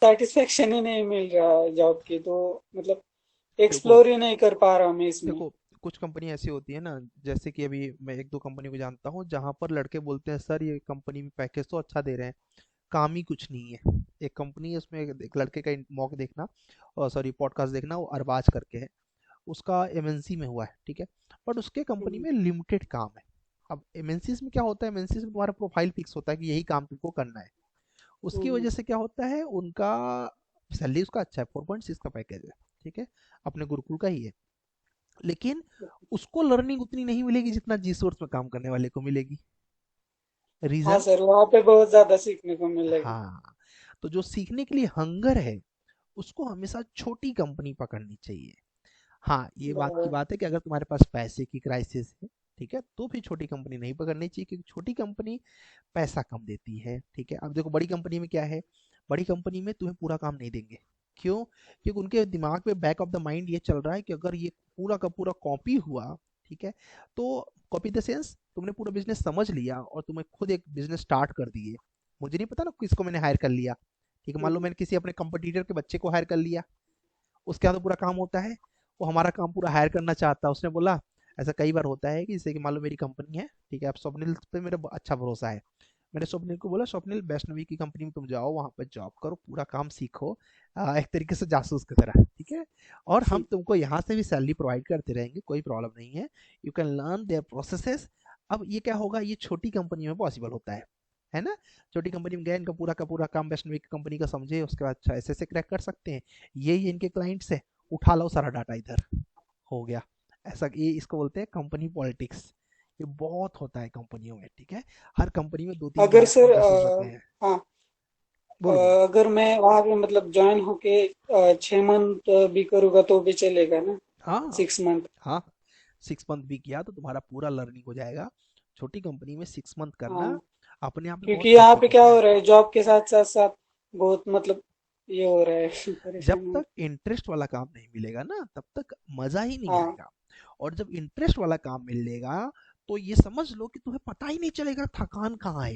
Satisfaction ही नहीं मिल रहा job की, तो मतलब देखो एक्सप्लोर ही नहीं कर पा रहा मैं इसमें। देखो कुछ कंपनी ऐसी होती है ना, जैसे कि अभी मैं एक दो कंपनी को जानता हूँ जहाँ पर लड़के बोलते हैं सर ये कंपनी में पैकेज तो अच्छा दे रहे हैं, काम ही कुछ नहीं है। एक कंपनी है उसमें एक लड़के का मॉक देखना, और सॉरी पॉडकास्ट देखना, वो अरबाज करके है, उसका एमएनसी में हुआ है, ठीक है। बट उसके कंपनी हम्म, में लिमिटेड काम है। अब एमएनसीज में क्या होता है, एमएनसीज में तुम्हारा प्रोफाइल फिक्स होता है कि यही काम तुमको करना है। उसकी हम्म, वजह से क्या होता है, उनका सैलरी उसका अच्छा है, 4.6 का पैकेज है, ठीक है, अपने गुरुकुल का ही है। लेकिन उसको लर्निंग उतनी नहीं मिलेगी जितना जी सोर्स में काम करने वाले को मिलेगी। हाँ रीजन, सर, वहाँ पे बहुत ज्यादा सीखने को मिलेगा। हाँ, तो जो सीखने के लिए हंगर है उसको हमेशा छोटी कंपनी पकड़नी चाहिए। हाँ, ये बात की बराबर। बात है कि अगर तुम्हारे पास पैसे की क्राइसिस है, ठीक है, तो फिर छोटी कंपनी नहीं पकड़नी चाहिए, क्योंकि छोटी कंपनी पैसा कम देती है, ठीक है। अब देखो बड़ी कंपनी में क्या है, बड़ी कंपनी में तुम्हें पूरा काम नहीं देंगे। क्यों? क्योंकि उनके दिमाग में बैक ऑफ द माइंड ये चल रहा है कि अगर ये पूरा का पूरा कॉपी हुआ, ठीक है, तो कॉपी द सेंस तुमने पूरा बिजनेस समझ लिया और तुम्हें खुद एक बिजनेस स्टार्ट कर दिए, मुझे नहीं पता ना किसको मैंने हायर कर लिया, ठीक है, मान लो हम्म, मैंने किसी अपने कंपटीटर के बच्चे को हायर कर लिया, उसके यहाँ तो पूरा काम होता है, वो हमारा काम पूरा हायर करना चाहता है, उसने बोला, ऐसा कई बार होता है कि जैसे कि मान लो मेरी कंपनी है, ठीक है, अब स्वप्निल पे मेरा अच्छा भरोसा है, मैंने स्वप्निल को बोला स्वप्निल वैष्णवी की कंपनी में तुम जाओ, वहां पर जॉब करो, पूरा काम सीखो, एक तरीके से जासूस की तरह, ठीक है, और हम तुमको यहाँ से भी सैलरी प्रोवाइड करते रहेंगे, कोई प्रॉब्लम नहीं है, you can learn their processes. अब ये क्या होगा, ये छोटी कंपनी में पॉसिबल होता है ना। छोटी कंपनी में गए, इनका पूरा का पूरा काम वैष्णवी की कंपनी का समझे, उसके बाद अच्छा ऐसे ऐसे क्रैक कर सकते हैं, ये इनके क्लाइंट्स है, उठा लो सारा डाटा इधर, हो गया। ऐसा ये इसको बोलते हैं कंपनी पॉलिटिक्स। ये बहुत होता है कंपनियों में, ठीक है, हर कंपनी में दो तीन अगर सर जासूस होते हैं। हाँ, बोलो बोलो। अगर मैं वहाँ पे मतलब ज्वाइन होके 6 मंथ भी करूँगा तो भी चलेगा ना? हाँ 6 मंथ। हाँ, 6 मंथ भी किया तो तुम्हारा पूरा लर्निंग हो जाएगा। छोटी कंपनी में 6 मंथ करना हाँ, अपने आप में क्योंकि बहुत यहाँ पे हेक्टिक क्या होता हो है। रहा है, जॉब के साथ साथ साथ बहुत मतलब ये हो रहा है जब परेशान हो। तक इंटरेस्ट वाला काम नहीं मिलेगा ना, तब तक मजा ही नहीं हाँ, आएगा। और जब इंटरेस्ट वाला काम मिलेगा, तो ये समझ लो कि तुम्हें पता ही नहीं चलेगा थकान कहाँ है,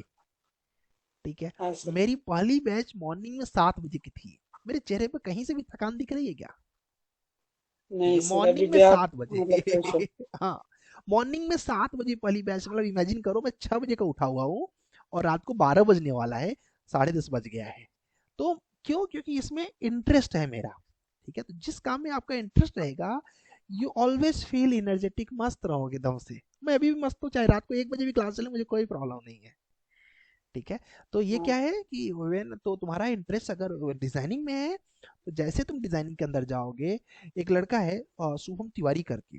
ठीक है। हाँ सर। मेरी पहली बैच मॉर्निंग में 7 बजे की थी, मेरे चेहरे पे कहीं से भी थकान दिख रही है क्या? ठीक नहीं है, सर, अभी मॉर्निंग में भी आप 7 बजे मतलब फ्रेश हाँ, मॉर्निंग में 7 बजे पहली बैच, मतलब इमेजिन करो मैं 6 बजे का उठा हुआ हूँ और रात को 12 बजने वाला है, 10:30 बज गया है। तो क्यों? क्योंकि इसमें इंटरेस्ट है मेरा, ठीक है। तो जिस काम में आपका इंटरेस्ट रहेगा, यू ऑलवेज फील एनर्जेटिक, मस्त रहोगे दम से। मैं अभी भी मस्त हूँ, चाहे रात को 1 बजे भी क्लास चले, मुझे कोई प्रॉब्लम नहीं है, ठीक है। तो ये हाँ, क्या है कि when तो तुम्हारा इंटरेस्ट अगर डिजाइनिंग में है, तो जैसे तुम डिजाइनिंग के अंदर जाओगे, एक लड़का है शुभम तिवारी करके,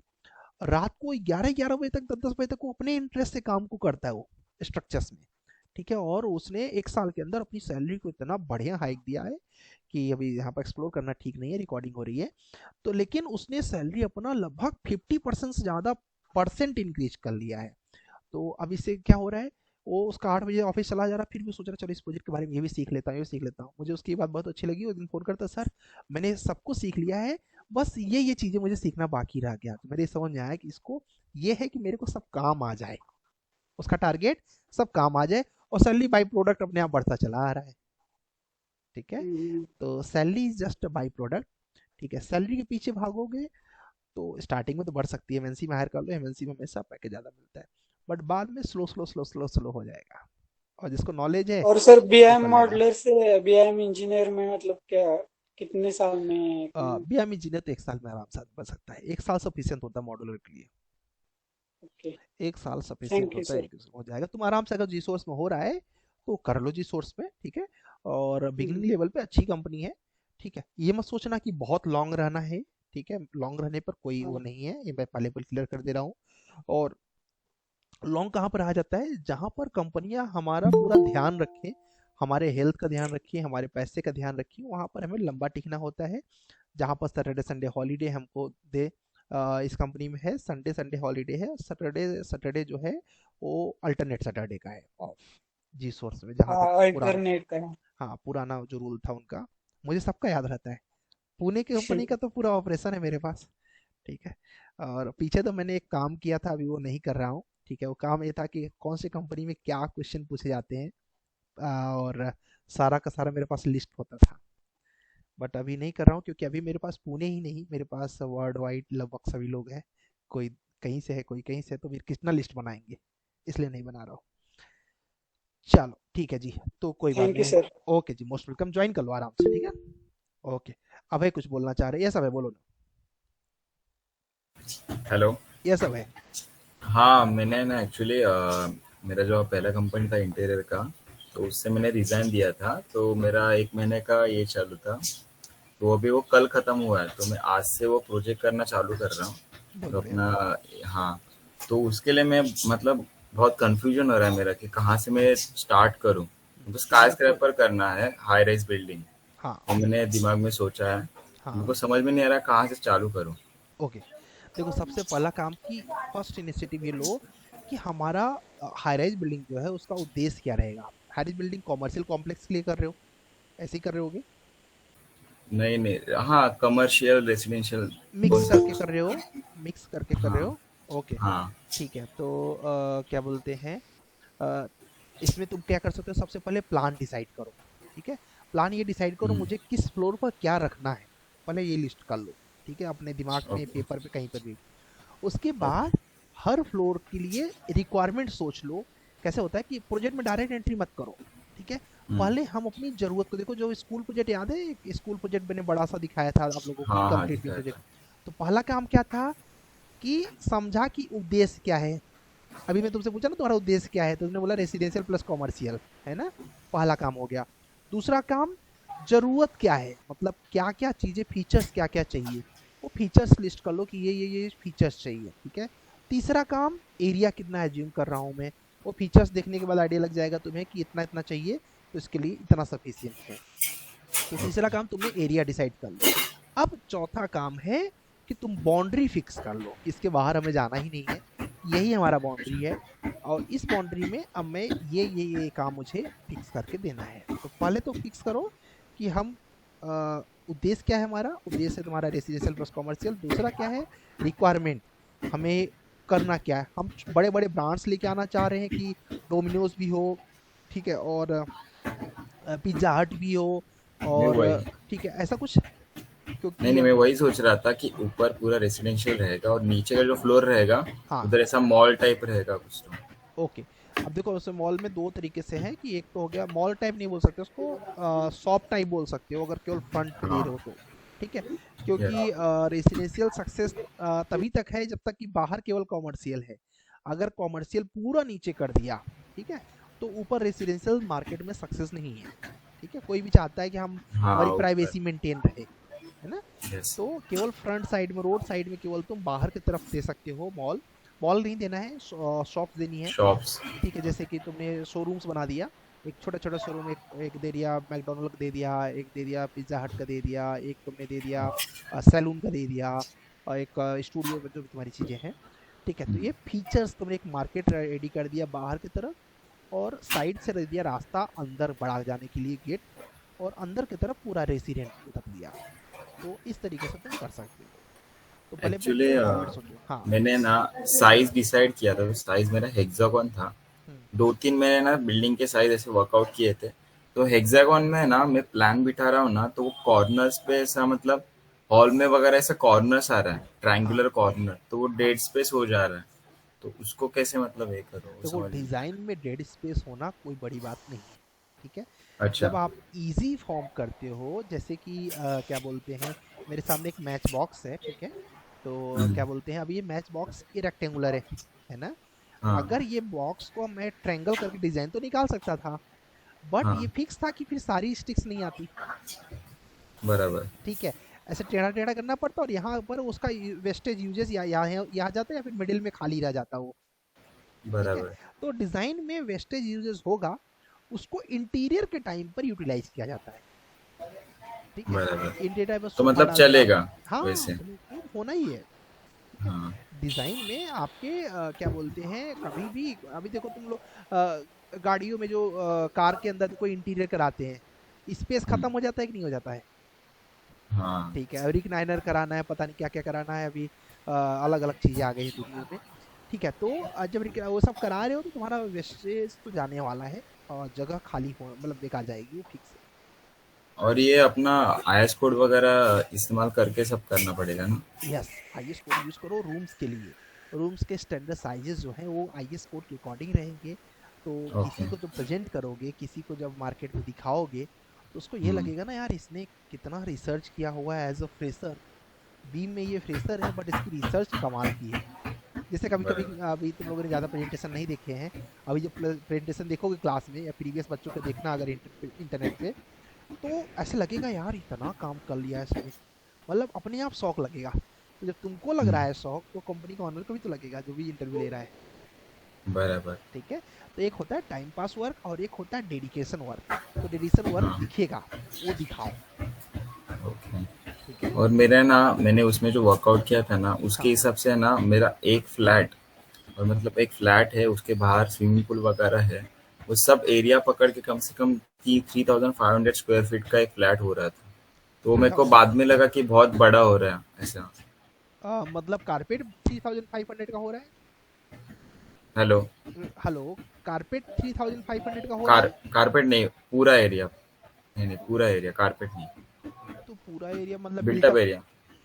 रात को 11-11 बजे तक, 10-10 बजे तक वो अपने इंटरेस्ट से काम को करता है, वो स्ट्रक्चर्स में, ठीक है, और उसने 1 साल के अंदर अपनी सैलरी को इतना बढ़िया हाइक दिया है कि अभी यहाँ पर एक्सप्लोर करना ठीक नहीं है, रिकॉर्डिंग हो रही है, तो लेकिन उसने सैलरी अपना लगभग 50% से ज़्यादा परसेंट इंक्रीज कर लिया है। तो अब इससे क्या हो रहा है, वो उसका 8 बजे ऑफिस चला जा रहा है, फिर भी सोच रहा चलो इस प्रोजेक्ट के बारे में ये भी सीख लेता हूँ, ये भी सीख लेता हूँ। मुझे उसकी बात बहुत अच्छी लगी, उस दिन फोन करता, सर मैंने सब कुछ सीख लिया है, बस ये चीजें मुझे सीखना बाकी रह गया। तो मेरे समझ में आया कि इसको ये है कि मेरे को सब काम आ जाए, उसका टारगेट सब काम आ जाए, और सैलरी बाई प्रोडक्ट अपने आप बढ़ता चला आ रहा है, ठीक है। हम्म, तो salary is just by product, ठीक है। सैलरी के पीछे भागोगे तो स्टार्टिंग में तो बढ़ सकती है, एमएनसी में हायर कर लो, एमएनसी में हमेशा पैकेज ज़्यादा मिलता है, बट बाद में slow slow slow slow slow हो जाएगा, और जिसको नॉलेज है और सर वो बीआईएम कर लेगा। मॉडलर से बीआईएम इंजीनियर में मतलब क्या, कितने साल में काम? बी एम इंजीनियर तो 1 साल में आराम से बन सकता है, 1 साल सफिशियंट होता है मॉड्यूलर के लिए, ओके। 1 साल सफिशियंट थैंक यू होता है, सर। एक हो जाएगा तुम आराम से, अगर जी सोर्स में हो रहा है तो कर लो जी सोर्स में, ठीक है। और बिगिनिंग हम्म, लेवल पे अच्छी कंपनी है, ठीक है, ये मत सोचना कि बहुत लॉन्ग रहना है, ठीक है, लॉन्ग रहने पर कोई वो हाँ, नहीं है, ये मैं पहले क्लियर कर दे रहा हूँ। और लॉन्ग कहाँ पर आ जाता है, जहाँ पर कंपनियां हमारा पूरा ध्यान रखें, हमारे हेल्थ का ध्यान रखिए, हमारे पैसे का ध्यान रखिए, वहाँ पर हमें लंबा टिकना होता है। जहाँ पर सैटरडे संडे हॉलीडे हमको दे, इस कंपनी में है संडे संडे हॉलीडे है, सैटरडे सैटरडे जो है वो अल्टरनेट सैटरडे का है ऑफ, जी सोर्स में जहाँ तक पुराना, अल्टरनेट का है। हाँ पुराना जो रूल था उनका, मुझे सबका याद रहता है। पुणे की कंपनी का तो पूरा ऑपरेशन है मेरे पास, ठीक है। और पीछे तो मैंने एक काम किया था, अभी वो नहीं कर रहा हूँ, ठीक है। वो काम ये था कि कौन सी कंपनी में क्या क्वेश्चन पूछे जाते हैं, और सारा का सारा मेरे पास लिस्ट होता था, बट अभी नहीं कर रहा हूँ क्योंकि अभी मेरे पास पुणे ही नहीं, मेरे पास वर्ल्ड वाइड लगभग सभी लोग हैं। कोई कहीं से है, कोई कहीं से है, तो फिर कितना लिस्ट बनाएंगे, इसलिए नहीं बना रहा हूँ। चलो ठीक है जी, तो कोई बात थैंक यू नहीं। सर। ओके जी, मोस्ट वेलकम, ज्वाइन कर लो आराम से, ठीक है। ओके। अभय कुछ बोलना चाह रहे हैं? यस अभय, बोलो ना। हेलो। यस अभय। हाँ, मैंने ना एक्चुअली मेरा जो पहला कंपनी था इंटीरियर का, तो उससे मैंने रिज़ाइन दिया था। तो मेरा 1 महीने का ये चालू था, तो अभी वो कल ख़त्म हुआ है। तो मैं आज से वो प्रोजेक्ट करना चालू कर रहा हूँ। बहुत तो बढ़िया। अपना, हाँ, तो उसके लिए मैं मतलब बहुत कन्फ्यूजन हो रहा है मेरा कि कहाँ से मैं स्टार्ट करूँ। तो स्काई देखो कोई। स्क्रैपर करना है, हाई राइज़ बिल्डिंग, हाँ। और मैंने दिमाग में सोचा है। मेरे हाँ। को समझ में नहीं आ रहा कहाँ से चालू करूँ। ओके। देखो सबसे पहला काम की फर्स्ट इनिशिएटिव ये लो कि हमारा हाई राइज बिल्डिंग जो है उसका उद्देश्य क्या रहेगा। High rise building commercial complex के लिए कर रहे हो, ऐसे ही कर रहे होगे? नहीं, नहीं, हाँ, कमर्शियल, रेज़िडेंशियल मिक्स बोल करके सकते कर रहे हो? मिक्स करके हो। कर रहे हाँ, हो? ओके। हाँ। ठीक है, तो क्या बोलते हैं, अ, इसमें तुम क्या कर सकते हो, सबसे पहले प्लान डिसाइड करो। ठीक है, प्लान ये डिसाइड करो हुँ, मुझे किस फ्लोर पर क्या रखना है, पहले ये लिस्ट कर लो। ठीक है, अपने दिमाग में, ओके, पेपर पे, कहीं पर भी। उसके ओके। बाद हर फ्लोर के लिए रिक्वायरमेंट सोच लो। कैसे होता है कि प्रोजेक्ट में डायरेक्ट एंट्री मत करो। ठीक है, हुँ। पहले हम अपनी जरूरत को देखो। जो स्कूल प्रोजेक्ट याद है, एक स्कूल प्रोजेक्ट मैंने बड़ा सा दिखाया था आप लोगों को, हाँ, हाँ, कंप्लीट दिखाया प्रोजेक्ट। था। तो पहला काम क्या था कि समझा कि उद्देश्य क्या है। अभी मैं तुमसे पूछा ना तुम्हारा उद्देश्य क्या है, तो तुमने बोला रेसिडेंशियल प्लस कॉमर्शियल, है ना। पहला काम हो गया। दूसरा काम, जरूरत क्या है, मतलब क्या क्या चीजें, फीचर्स क्या क्या चाहिए, वो फीचर्स लिस्ट कर लो कि ये फीचर्स चाहिए। ठीक है। तीसरा काम, एरिया कितना एज्यूम कर रहा हूं मैं, वो फीचर्स देखने के बाद आइडिया लग जाएगा तुम्हें कि इतना इतना चाहिए, तो इसके लिए इतना सफिशियंट है। तो तीसरा काम तुमने एरिया डिसाइड कर लिया। अब चौथा काम है कि तुम बाउंड्री फिक्स कर लो कि इसके बाहर हमें जाना ही नहीं है, यही हमारा बाउंड्री है, और इस बाउंड्री में अब मैं ये काम मुझे फिक्स करके देना है। तो पहले तो फिक्स करो कि हम उद्देश्य क्या है। हमारा उद्देश्य है तुम्हारा रेसिडेंशियल प्लस कॉमर्शियल। दूसरा क्या है, रिक्वायरमेंट, हमें करना क्या है। हम बड़े बड़े ब्रांड्स लेके आना चाह रहे हैं कि डोमिनोज भी हो, ठीक है, और पिज्जा हट भी हो, मैं और वही ठीक है, ऐसा कुछ, नहीं, क्योंकि नहीं, मैं वही सोच रहा था कि ऊपर पूरा रेज़िडेंशियल रहेगा और नीचे का जो फ्लोर रहेगा, हाँ। उधर ऐसा मॉल टाइप रहेगा कुछ तो। ओके। अब देखो उसे मॉल में दो तरीके से है कि एक तो हो गया मॉल टाइप, नहीं बोल सकते उसको, शॉप टाइप बोल सकते हो अगर केवल फ्रंट पे दे रहे हाँ, हो तो। ठीक है, क्योंकि यस। रेसिडेंशियल सक्सेस तभी तक है जब तक कि बाहर केवल कॉमर्शियल है। अगर कॉमर्शियल पूरा नीचे कर दिया, ठीक है, तो ऊपर रेसिडेंशियल मार्केट में सक्सेस नहीं है। ठीक है, कोई भी चाहता है कि हम हाँ, हमारी ऊपर, प्राइवेसी मेंटेन रहे, है ना। यस। तो केवल फ्रंट साइड में, रोड साइड में केवल तुम बाहर की तरफ दे सकते हो मॉल। मॉल नहीं देना है, शॉप्स देनी है। शॉप्स। ठीक है, जैसे कि तुमने शोरूम्स बना दिया, एक छोटा छोटा शोरूम, एक एक दे दिया मैकडोनल्ड का, दे दिया एक, दे दिया पिज्जा हट का, दे दिया एक, तुमने दे दिया सैलून का, दे दिया, और एक स्टूडियो में जो भी तुम्हारी चीज़ें हैं। ठीक है, तो ये फीचर्स तुमने एक मार्केट रेडी कर दिया बाहर की तरफ, और साइड से दे दिया रास्ता अंदर बढ़ा जाने के लिए गेट, और अंदर की तरफ पूरा रेसिडेंट रख दिया। तो इस तरीके से तुम कर सकते हो। तो पहले अपने एक्चुअली रिक्वायरमेंट सोचो। हाँ। मैंने ना साइज़ डिसाइड किया था, तो साइज़ मेरा हेक्सागोन था। हम्म। 2-3 मैंने ना बिल्डिंग के साइज़ ऐसे वर्कआउट किए थे। तो हेक्सागोन में ना मैं प्लान बिठा रहा हूँ ना, तो वो कॉर्नर्स पे ऐसा मतलब हॉल में वगैरह ऐसा कॉर्नर्स आ रहा है, हाँ। ट्रायंगुलर कॉर्नर, तो वो हाँ। डेड स्पेस हो जा रहा है। तो उसको कैसे मतलब ये करो, वो देखो समझ नहीं। डिजाइन में डेड स्पेस होना कोई बड़ी बात नहीं है। ठीक है, अच्छा। जब आप इजी फॉर्म करते हो, जैसे कि क्या बोलते हैं, मेरे सामने एक मैच बॉक्स है, ठीक है, तो हम्म, क्या बोलते हैं, अब ये मैच बॉक्स ये रेक्टेंगुलर है ना। हाँ, अगर ये बॉक्स को मैं ट्रायंगल करके डिजाइन तो निकाल सकता था, बट हाँ, ये फिक्स था कि फिर सारी स्टिक्स नहीं आती। बराबर, ठीक है, ऐसे टेढ़ा टेढ़ा करना पड़ता, और यहाँ पर उसका वेस्टेज यूजेस यहाँ जाता है, या फिर मिडिल में खाली रह जाता वो। ठीक है, बराबर, तो डिजाइन में वेस्टेज यूजेस होगा, उसको इंटीरियर के टाइम पर यूटिलाइज किया जाता है। ठीक है, बराबर। इंटीरियर टाइम में तो सोफा मतलब डाल दिया। चलेगा हाँ, वैसे। वो होना ही है। हाँ, डिजाइन में आपके क्या बोलते हैं, कभी भी, अभी देखो तुम लोग गाड़ियों में जो कार के अंदर कोई इंटीरियर कराते हैं, स्पेस हम्म, खत्म हो जाता है कि नहीं हो जाता है। हाँ। ठीक है, रिकनाइनर कराना है, पता नहीं क्या क्या कराना है, अभी अलग अलग चीजें आ गई हैं दुनिया में। ठीक है, तो जब वो सब करा रहे हो तो तुम्हारा वेस्टेज तो जाने वाला है, और जगह खाली हो, मतलब बेकार जाएगी वो, फिक्स है। और ये अपना आईएस कोड वगैरह इस्तेमाल करके सब करना पड़ेगा ना? यस, आईएस कोड यूज करो रूम्स के लिए। रूम्स के स्टैंडर्ड साइजेस जो हैं वो आईएस कोड के अकॉर्डिंग रहेंगे। तो ओके। किसी को जब प्रेजेंट करोगे, किसी को जब मार्केट में दिखाओगे, तो उसको ये हम्म। लगेगा ना यार इसने कितना रिसर्च किया हुआ है एज अ फ्रेशर। बीम में ये फ्रेशर है बट इसकी रिसर्च कमाल की है। जैसे कभी कभी बराबर। अभी तुम लोगों ने ज़्यादा प्रेजेंटेशन नहीं देखे हैं, अभी जब प्रेजेंटेशन देखोगे क्लास में या प्रीवियस बच्चों के देखना अगर इंटरनेट पे, तो ऐसे लगेगा यार इतना काम कर लिया है इसने। मतलब अपने आप शौक लगेगा। तो जब तुमको लग रहा हम्म। है शौक, तो कंपनी का ऑनर को भी तो लगेगा जो भी इंटरव्यू ले रहा है। बराबर। ठीक है। तो एक होता है टाइम पास वर्क और एक होता है डेडिकेशन वर्क। तो डेडिकेशन वर्क हाँ। दिखेगा, वो दिखाओ। ओके। ठीक है। और मेरा ना, मैंने उसमें जो वर्कआउट किया था ना, उसके हाँ हिसाब से ना मेरा एक फ्लैट, और मतलब एक फ्लैट है उसके बाहर स्विमिंग पूल वगैरह है, वो सब एरिया पकड़ के कम से कम 3,500 स्क्वायर फीट का एक फ्लैट हो रहा था। तो मेरे अच्छा। को बाद में लगा कि बहुत बड़ा हो रहा है ऐसा। मतलब कारपेट 3500 का हो रहा हेलो। है। हेलो। कारपेट 3500 का हो रहा कार है। कारपेट नहीं, पूरा एरिया। नहीं नहीं, पूरा एरिया, कारपेट नहीं। तो पूरा एरिया मतलब बिल्टअप बिल्टअप।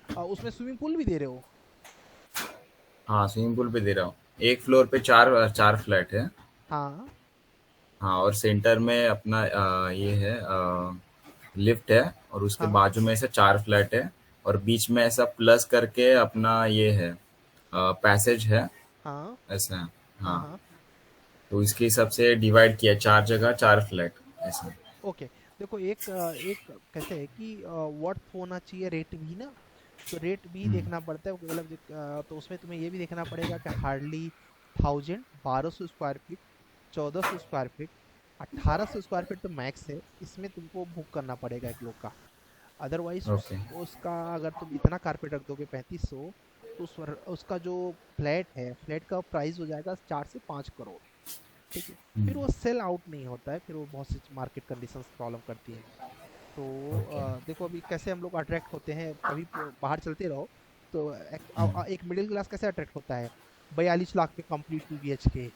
एरिया। उसमें स्विमिंग पूल भी दे रहे हो। हाँ, स्विमिंग पूल पे दे रहा हूँ। एक फ्लोर पे चार चार फ्लैट है। हाँ हाँ, और सेंटर में अपना ये है, लिफ्ट है, और उसके हाँ बाजू में ऐसे चार फ्लैट है, और बीच में ऐसा प्लस करके अपना ये है, पैसेज है, हाँ ऐसा है। हाँ हाँ। हाँ। तो इसके हिसाब से डिवाइड किया, चार जगह चार फ्लैट ऐसा। ओके। देखो एक कैसे है कि वर्थ होना चाहिए रेट भी ना। तो रेट भी हम्म। देखना पड़ता है मतलब तो उसमें तुम्हें ये भी देखना पड़ेगा कि hardly 1200 square feet, 1400 square feet, 1800 square feet तो मैक्स है, इसमें तुमको बुक करना पड़ेगा एक लोग का। Otherwise okay. उसका अगर तुम इतना कारपेट रख दोगे 3500, तो उसका जो फ्लैट है, फ्लैट का प्राइस हो जाएगा 4 से 5 करोड़। ठीक है। फिर वो सेल आउट नहीं होता है, फिर वो बहुत सी मार्केट कंडीशंस प्रॉब्लम करती हैं। तो ओके। देखो अभी कैसे हम लोग अट्रैक्ट होते हैं, कभी बाहर चलते रहो तो हम्म। एक मिडिल क्लास कैसे अट्रैक्ट होता है। 42 लाख पे कंप्लीट 2 BHK,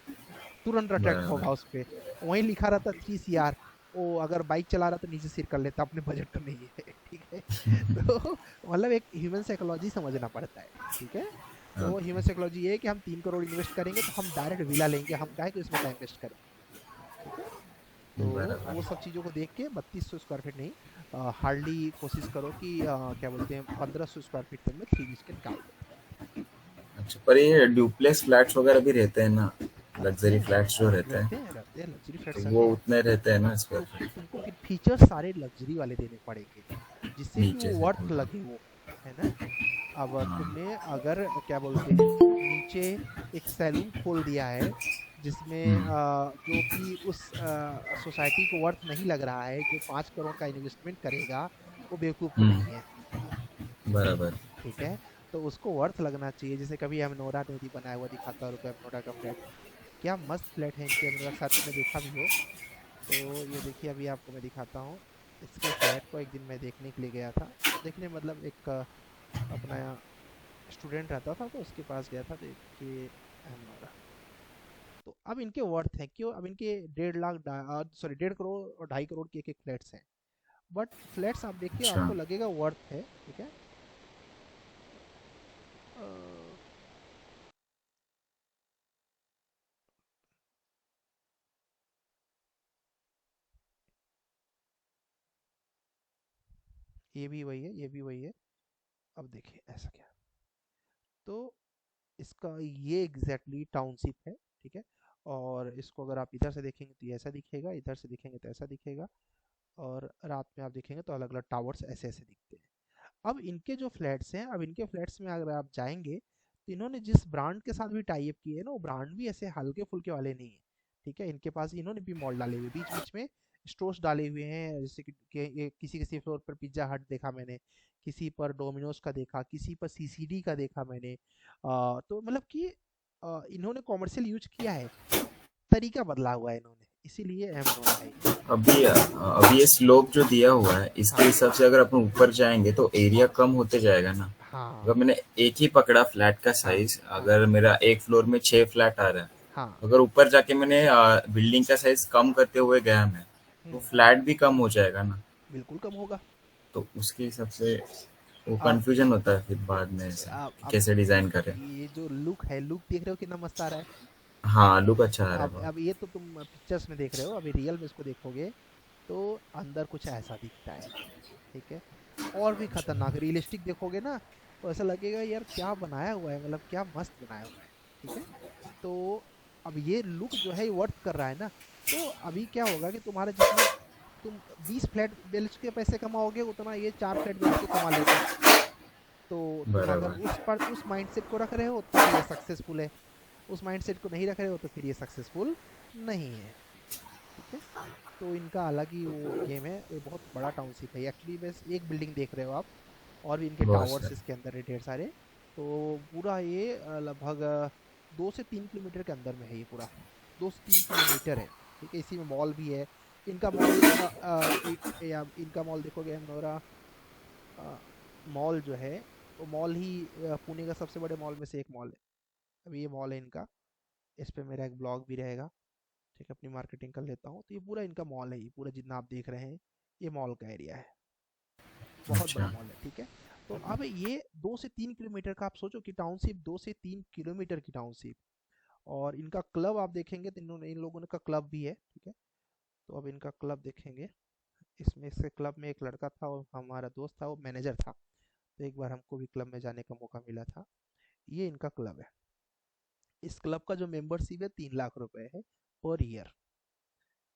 तुरंत अट्रैक्ट बराबर। होगा उस पे। वहीं लिखा रहता 3 CR, वो अगर बाइक चला रहा तो नीचे सिर कर लेता, अपने बजट का नहीं है। ठीक है। तो मतलब एक ह्यूमन साइकोलॉजी समझना पड़ता है। ठीक है। तो वो ह्यूमन ओके। साइकोलॉजी ये है कि हम 3 करोड़ इन्वेस्ट करेंगे तो हम डायरेक्ट विला लेंगे, हम काहे को इसमें टाइम वेस्ट करें। ठीक है। तो वो बराबर। सब चीज़ों को देख के 3200 स्क्वायर फीट नहीं, हार्डली कोशिश करो कि क्या बोलते हैं 1500 स्क्वायर फीट तक में 3 BHK निकाल दो। अच्छा, पर ये डुप्लेक्स फ्लैट्स वगैरह भी रहते हैं ना, रहते लग्जरी हैं फ्लैट्स जो रहते हैं, रहते हैं लग्जरी तो फ्लैट्स वो रहते हैं। उतने रहते हैं ना स्क्वायर तो फीट? तुमको फिर फीचर्स सारे लग्जरी वाले देने पड़ेंगे, जिससे कि नीचे वो से वर्थ पूरा। लगे वो। है ना। अब हाँ। तुमने अगर क्या बोलते हैं नीचे एक सैलून खोल दिया है, जिसमें हम्म। जो कि उस सोसाइटी को वर्थ नहीं लग रहा है, जो 5 करोड़ का इन्वेस्टमेंट करेगा, वो बेवकूफ़ तो नहीं है। बराबर। ठीक है। तो उसको वर्थ लगना चाहिए। जैसे कभी एमनोरा ने भी बनाया हुआ दिखाता है, रुको एमनोरा का फ्लैट, क्या मस्त फ्लैट है इनके एमनोरा, शायद तुमने देखा भी हो। तो ये देखिए अभी आपको मैं दिखाता हूँ। इसके फ्लैट को एक दिन मैं देखने के लिए गया था। देखने मतलब एक अपना स्टूडेंट रहता था तो उसके पास गया था, तो ये एमनोरा। तो अब इनके वर्थ हैं क्यों, अब इनके 1.5 लाख, सॉरी 1.5 करोड़ और 2.5 करोड़ के एक फ्लैट्स हैं। बट फ्लैट्स आप देखिए अच्छा। आपको लगेगा वर्थ है। ठीक है। अ, ये भी वही है, ये भी वही है। अब देखिए ऐसा क्या, तो इसका ये एग्जैक्टली टाउनशिप है। ठीक है। और इसको अगर आप इधर से देखेंगे तो ये ऐसा दिखेगा, इधर से दिखेंगे तो ऐसा दिखेगा, और रात में आप देखेंगे तो अलग अलग टावर्स ऐसे ऐसे दिखते हैं। अब इनके जो फ्लैट्स हैं, अब इनके फ्लैट्स में अगर आप जाएंगे तो इन्होंने जिस ब्रांड के साथ भी टाई अप किए हैं ना, वो ब्रांड भी ऐसे हल्के फुल्के वाले नहीं है। ठीक है। इनके पास इन्होंने भी मॉल डाले हुए, बीच बीच में स्टोर्स डाले हुए हैं, जैसे कि ये किसी किसी फ्लोर पर पिज्जा हट देखा मैंने, किसी पर डोमिनोज का देखा, किसी पर सीसीडी का देखा मैंने। तो मतलब कि इन्होंने कॉमर्शियल यूज किया है, तरीका बदला हुआ है इन्होंने, इसीलिए एमनोरा है ये। अभी ये स्लोप जो दिया हुआ है, इसके हाँ हिसाब से अगर अपन ऊपर जाएंगे तो एरिया कम होते जाएगा ना। अगर हाँ मैंने एक ही पकड़ा फ्लैट का हाँ साइज, हाँ अगर मेरा एक फ्लोर में 6 फ्लैट आ रहा है, हाँ। अगर ऊपर जाके मैंने बिल्डिंग का साइज कम करते हुए गया मैं, तो हम्म। फ्लैट भी कम हो जाएगा ना। बिल्कुल कम होगा। तो उसके हिसाब से वो अब कंफ्यूजन होता है फिर बाद में ऐसे कि अब कैसे डिजाइन करें। ये जो लुक है, लुक देख रहे हो कितना मस्त आ रहा है। हाँ, लुक अच्छा आ रहा है अब बहुत। ये तो तुम पिक्चर्स में देख रहे हो, अभी रियल में इसको देखोगे तो अंदर कुछ ऐसा दिखता है। ठीक है, और भी खतरनाक रियलिस्टिक देखोगे ना, तो ऐसा लगेगा यार क्या बनाया हुआ है, मतलब क्या मस्त बनाया हुआ है। ठीक है, तो अब ये लुक जो है ये वर्थ कर रहा है ना। तो अभी क्या होगा कि तुम्हारा जितना तुम 20 फ्लैट बेच के पैसे कमाओगे, उतना ये 4 फ्लैट बेच के कमा लेगा। तो तुम अगर बराबर। उस माइंडसेट को रख रहे हो तो फिर ये सक्सेसफुल है, उस माइंडसेट को नहीं रख रहे हो तो फिर ये सक्सेसफुल नहीं है। ठीक है, तो इनका अलग ही वो गेम है। ये बहुत बड़ा टाउनशिप है एक्चुअली, बस एक बिल्डिंग देख रहे हो आप, और भी इनके बहुत टावर्स सर। इसके अंदर है ढेर सारे। तो पूरा ये लगभग 2 से 3 किलोमीटर के अंदर में है ये पूरा, 2 से 3 किलोमीटर है। ठीक है, इसी में मॉल भी है। इनका मॉल इनका मॉल देखोगे हमारा मॉल जो है, वो मॉल ही पुणे का सबसे बड़े मॉल में से एक मॉल है। अभी ये मॉल है इनका, इस पे मेरा एक ब्लॉग भी रहेगा। ठीक है, अपनी मार्केटिंग कर लेता हूँ। तो ये पूरा इनका मॉल है, ये पूरा जितना आप देख रहे हैं ये मॉल का एरिया है, बहुत बड़ा अच्छा। मॉल है। ठीक है, तो अब ये 2 से 3 किलोमीटर का, आप सोचो कि टाउनशिप 2 से 3 किलोमीटर की टाउनशिप। और इनका क्लब आप देखेंगे तो इन लोगों ने का क्लब भी है। ठीक है, तो अब इनका क्लब देखेंगे, इसमें इसके क्लब में एक लड़का था, वो हमारा दोस्त था, वो मैनेजर था। तो एक बार हमको भी क्लब में जाने का मौका मिला था। ये इनका क्लब है। इस क्लब का जो मेंबरशिप है 3 लाख रुपए है पर ईयर।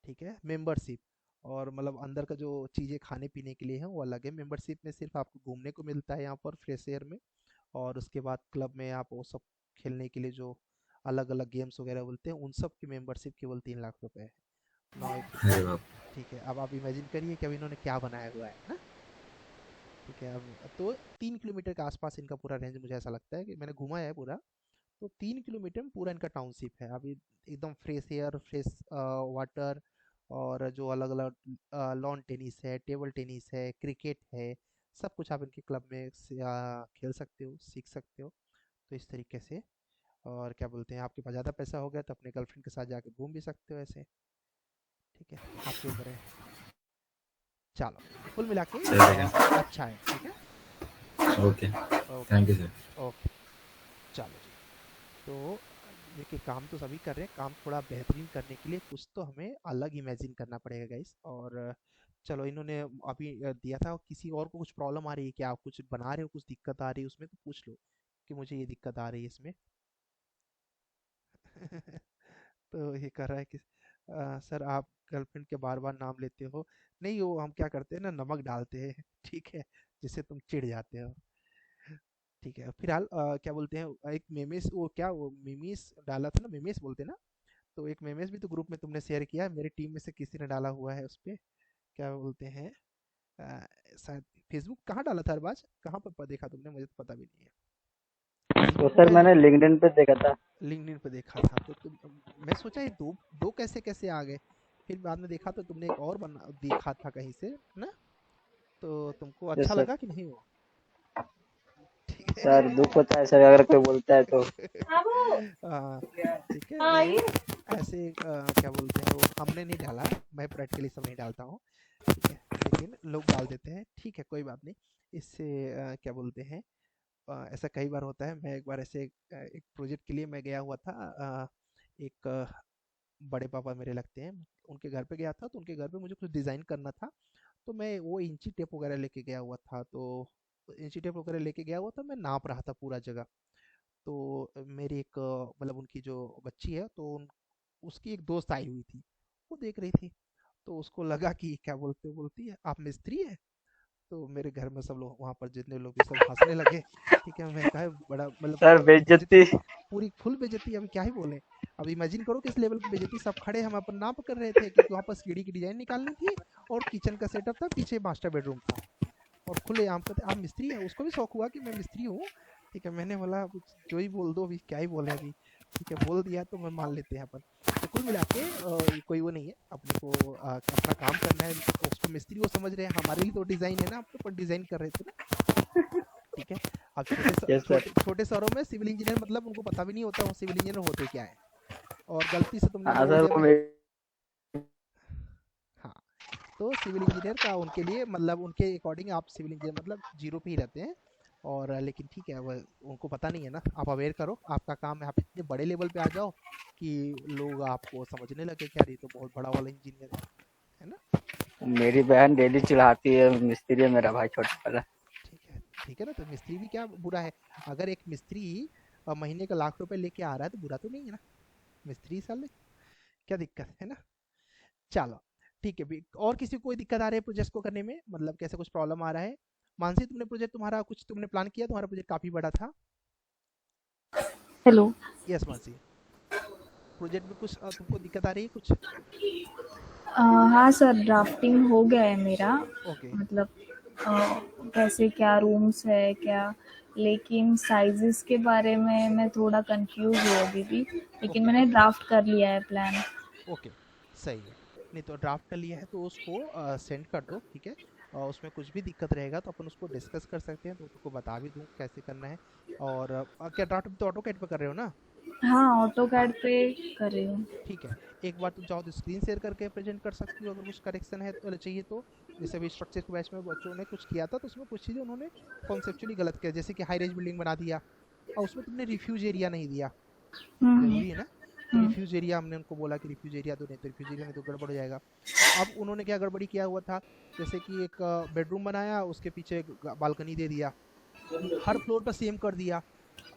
ठीक है, मेंबरशिप। और मतलब अंदर का जो चीज़ें खाने पीने के लिए है वो अलग है। मेंबरशिप में सिर्फ आपको घूमने को मिलता है यहाँ पर फ्रेश एयर में। और उसके बाद क्लब में आप वो सब खेलने के लिए जो अलग अलग गेम्स वगैरह बोलते हैं, उन सब की मेंबरशिप केवल 3 लाख रुपए है। नौ एक। अरे बाप। ठीक है, अब आप इमेजिन करिए कि अब इन्होंने क्या बनाया हुआ है ना। ठीक है, अब तो 3 किलोमीटर के आसपास इनका पूरा रेंज, मुझे ऐसा लगता है कि मैंने घूमा है पूरा। तो 3 किलोमीटर में पूरा इनका टाउनशिप है अभी, एकदम फ्रेश एयर, फ्रेश वाटर। और जो अलग अलग लॉन टेनिस है, टेबल टेनिस है, क्रिकेट है, सब कुछ आप इनके क्लब में खेल सकते हो, सीख सकते हो। तो इस तरीके से। और क्या बोलते हैं, आपके पास ज़्यादा पैसा हो गया तो अपने गर्लफ्रेंड के साथ जाके घूम भी सकते हो ऐसे। ठीक है, आपके ऊपर है। चलो, कुल मिला के चलेगा। अच्छा है। ठीक है, okay. Okay, thank you sir. Okay, चलो जी। तो देखिए, काम तो सभी कर रहे हैं, काम थोड़ा बेहतरीन करने के लिए कुछ तो हमें अलग इमेजिन करना पड़ेगा गाइस। और चलो, इन्होंने अभी दिया था, किसी और को कुछ प्रॉब्लम आ रही है क्या, आप कुछ बना रहे हो, कुछ दिक्कत आ रही है उसमें, तो पूछ लो कि मुझे ये दिक्कत आ रही है इसमें। तो ये कर रहा है कि सर आप गर्लफ्रेंड के बार बार नाम लेते हो। नहीं, वो हम क्या करते हैं ना, नमक डालते हैं। ठीक है, जिससे तुम चिढ़ जाते हो। ठीक है, फिलहाल क्या बोलते हैं, एक मेमेस, वो क्या, वो मीमीस डाला था ना, मेमेस बोलते हैं ना। तो एक मेमेस भी तो ग्रुप में तुमने शेयर किया है, मेरी टीम में से किसी ने डाला हुआ है उस पे। क्या बोलते हैं, अ, शायद फेसबुक कहाँ डाला था अरबाज, कहाँ पर देखा तुमने, मुझे तो पता भी नहीं है। तो फेसबुक सर पे, मैंने लिंक्डइन पे देखा था। लिंक्डइन पे देखा था, तो तुम, मैं सोचा ये दो दो कैसे कैसे आ गए। फिर बाद में देखा तो तुमने एक और बना देखा था कहीं से ना। तो तुमको यस अच्छा सर। लगा कि नहीं वो। ठीक सर है। दुख होता है सर अगर कोई बोलता है तो। हाँ, ठीक है, वो ऐसे क्या बोलते हैं, वो हमने नहीं डाला, मैं प्रैक्टिकली सब नहीं डालता हूँ। ठीक है, लेकिन लोग डाल देते हैं, ठीक है, कोई बात नहीं। इससे क्या बोलते हैं, ऐसा कई बार होता है। मैं एक बार ऐसे एक प्रोजेक्ट के लिए मैं गया हुआ था, एक बड़े पापा मेरे लगते हैं, उनके घर पे गया था। तो उनके घर पे मुझे कुछ डिज़ाइन करना था। तो मैं वो इंची टेप वगैरह लेके गया हुआ था। तो इंची टेप वगैरह लेके गया हुआ था, मैं नाप रहा था पूरा जगह। तो मेरी एक मतलब उनकी जो बच्ची है, तो उसकी एक दोस्त आई हुई थी, वो देख रही थी। तो उसको लगा कि क्या बोलते, बोलती है आप मिस्त्री है। तो मेरे घर में सब लोग, वहाँ पर जितने लोग भी, सब हंसने लगे। ठीक है, मैं कहा बड़ा मतलब सर बेइज्जती, बेइज्जती। पूरी फुल बेइज्जती, अभी क्या ही बोले। अब इमेजिन करो किस लेवल की बेइज्जती, सब खड़े, हम अपन नाप कर रहे थे क्योंकि वहाँ पर सीढ़ी की डिजाइन निकालनी थी। और किचन का सेटअप था, पीछे मास्टर बेडरूम था। और खुले आम कहते आप मिस्त्री हैं, उसको भी शौक हुआ कि मैं मिस्त्री हूँ। ठीक है, मैंने बोला अब जो ही बोल दो, अभी क्या ही बोले अभी। ठीक है, बोल दिया तो मैं मान लेते हैं अपन। तो कुल मिला के ये कोई वो नहीं है, अपने को अपना काम करना है। उसको मिस्त्री वो समझ रहे हैं, हमारे लिए तो डिजाइन है ना, आप तो अपन डिजाइन कर रहे थे ना। ठीक है, अब यस सर। छोटे शहरों में सिविल इंजीनियर मतलब उनको पता भी नहीं होता वो सिविल इंजीनियर होते क्या है। और गलती से तुमने हाँ बोल सर दिया वो मैं, हाँ, तो सिविल इंजीनियर का उनके लिए मतलब उनके अकॉर्डिंग आप सिविल इंजीनियर मतलब जीरो पे ही रहते हैं। और लेकिन ठीक है, वह उनको पता नहीं है ना, आप अवेयर करो, आपका काम है, आप इतने बड़े लेवल पे आ जाओ कि लोग आपको समझने लगे कि यार ये तो बहुत बड़ा वाला इंजीनियर है ना। मेरी बहन डेली चिढ़ाती है, मिस्त्री है मेरा भाई छोटा वाला। ठीक है ना, तो मिस्त्री भी क्या बुरा है? अगर एक मिस्त्री महीने का लाख रुपए लेके आ रहा है तो बुरा तो नहीं है ना, मिस्त्री साले, क्या दिक्कत है ना। चलो ठीक है, और किसी को कोई दिक्कत आ रही है प्रोजेक्ट को करने में, मतलब कैसे कुछ प्रॉब्लम आ रहा है? मानसी, तुमने प्रोजेक्ट तुम्हारा कुछ तुमने प्लान किया, तुम्हारा प्रोजेक्ट काफी बड़ा था। हेलो। यस मानसी, प्रोजेक्ट में कुछ तुमको दिक्कत आ रही है कुछ? हाँ सर, ड्राफ्टिंग हो गया है मेरा। ओके मतलब कैसे क्या रूम्स है क्या, लेकिन साइजेस के बारे में मैं थोड़ा कंफ्यूज हूँ अभी भी, लेकिन मैंने ड्राफ्ट कर लिया है प्लान। ओके सही है। नहीं तो ड्राफ्ट कर लिया है तो उसको सेंड कर दो, ठीक है। और उसमें कुछ भी दिक्कत रहेगा तो अपन उसको डिस्कस कर सकते हैं, तो तुमको बता भी दूँ कैसे करना है। और क्या ड्राफ्ट तो ऑटोकैड पे कर रहे हो ना? हाँ, हाँ ऑटोकैड पे कर रही हूँ। ठीक है, एक बार तुम चाहो तो स्क्रीन शेयर करके प्रेजेंट कर सकती हो अगर कुछ करेक्शन है तो चाहिए तो। जैसे अभी स्ट्रक्चर के बैच में बच्चों ने कुछ किया था तो उसमें कुछ चीज़ें उन्होंने कॉन्सेप्चुअली गलत किया, जैसे कि हाई रेंज बिल्डिंग बना दिया और उसमें तुमने रिफ्यूज एरिया नहीं दिया। जरूरी है ना, तो हम्म, रिफ्यूज एरिया हमने उनको बोला कि रिफ्यूज एरिया दो, नहीं तो रिफ्यूज एरिया नहीं तो गड़बड़ हो जाएगा। अब उन्होंने क्या गड़बड़ी किया हुआ था, जैसे कि एक बेडरूम बनाया, उसके पीछे बालकनी दे दिया, हर फ्लोर पर सेम कर दिया।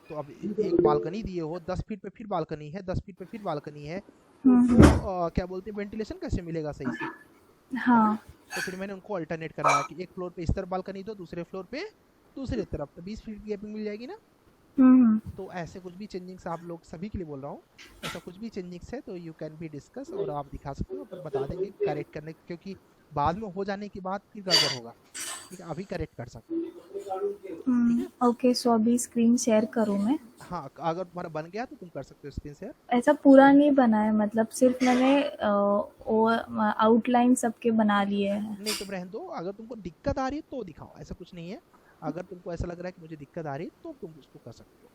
तो अब एक बालकनी दिए हो, 10 फीट पे फिर बालकनी है, 10 फीट पे फिर बालकनी है, तो उनको क्या बोलते हैं वेंटिलेशन कैसे मिलेगा सही से? हाँ। तो फिर मैंने उनको अल्टरनेट कराया कि एक फ्लोर पे इस तरफ बालकनी दो, दूसरे फ्लोर पे दूसरी तरफ, तो 20 फीट की गैपिंग मिल जाएगी ना। तो ऐसे कुछ भी चेंजिंग्स आप लोग सभी के लिए बोल रहा हूँ, ऐसा कुछ भी चेंजिंग्स है तो यू कैन बी डिस्कस, और आप दिखा सकते हो, अपन बता देंगे करेक्ट करने, क्योंकि बाद में हो जाने के बाद फिर गड़बड़ होगा, ठीक है, अभी करेक्ट कर सकते हो, ठीक है। ओके, सो अभी स्क्रीन शेयर करूँ मैं? हाँ, अगर तुम्हारा बन गया तो तुम कर सकते हो स्क्रीन शेयर। ऐसा पूरा नहीं बना है, मतलब सिर्फ मैंने आउटलाइन सबके बना लिए हैं। नहीं तुम रहने दो, अगर तुमको दिक्कत आ रही है तो दिखाओ, ऐसा कुछ नहीं है। अगर तुमको ऐसा लग रहा है कि मुझे दिक्कत आ रही है तो तुम उसको कर सकते हो।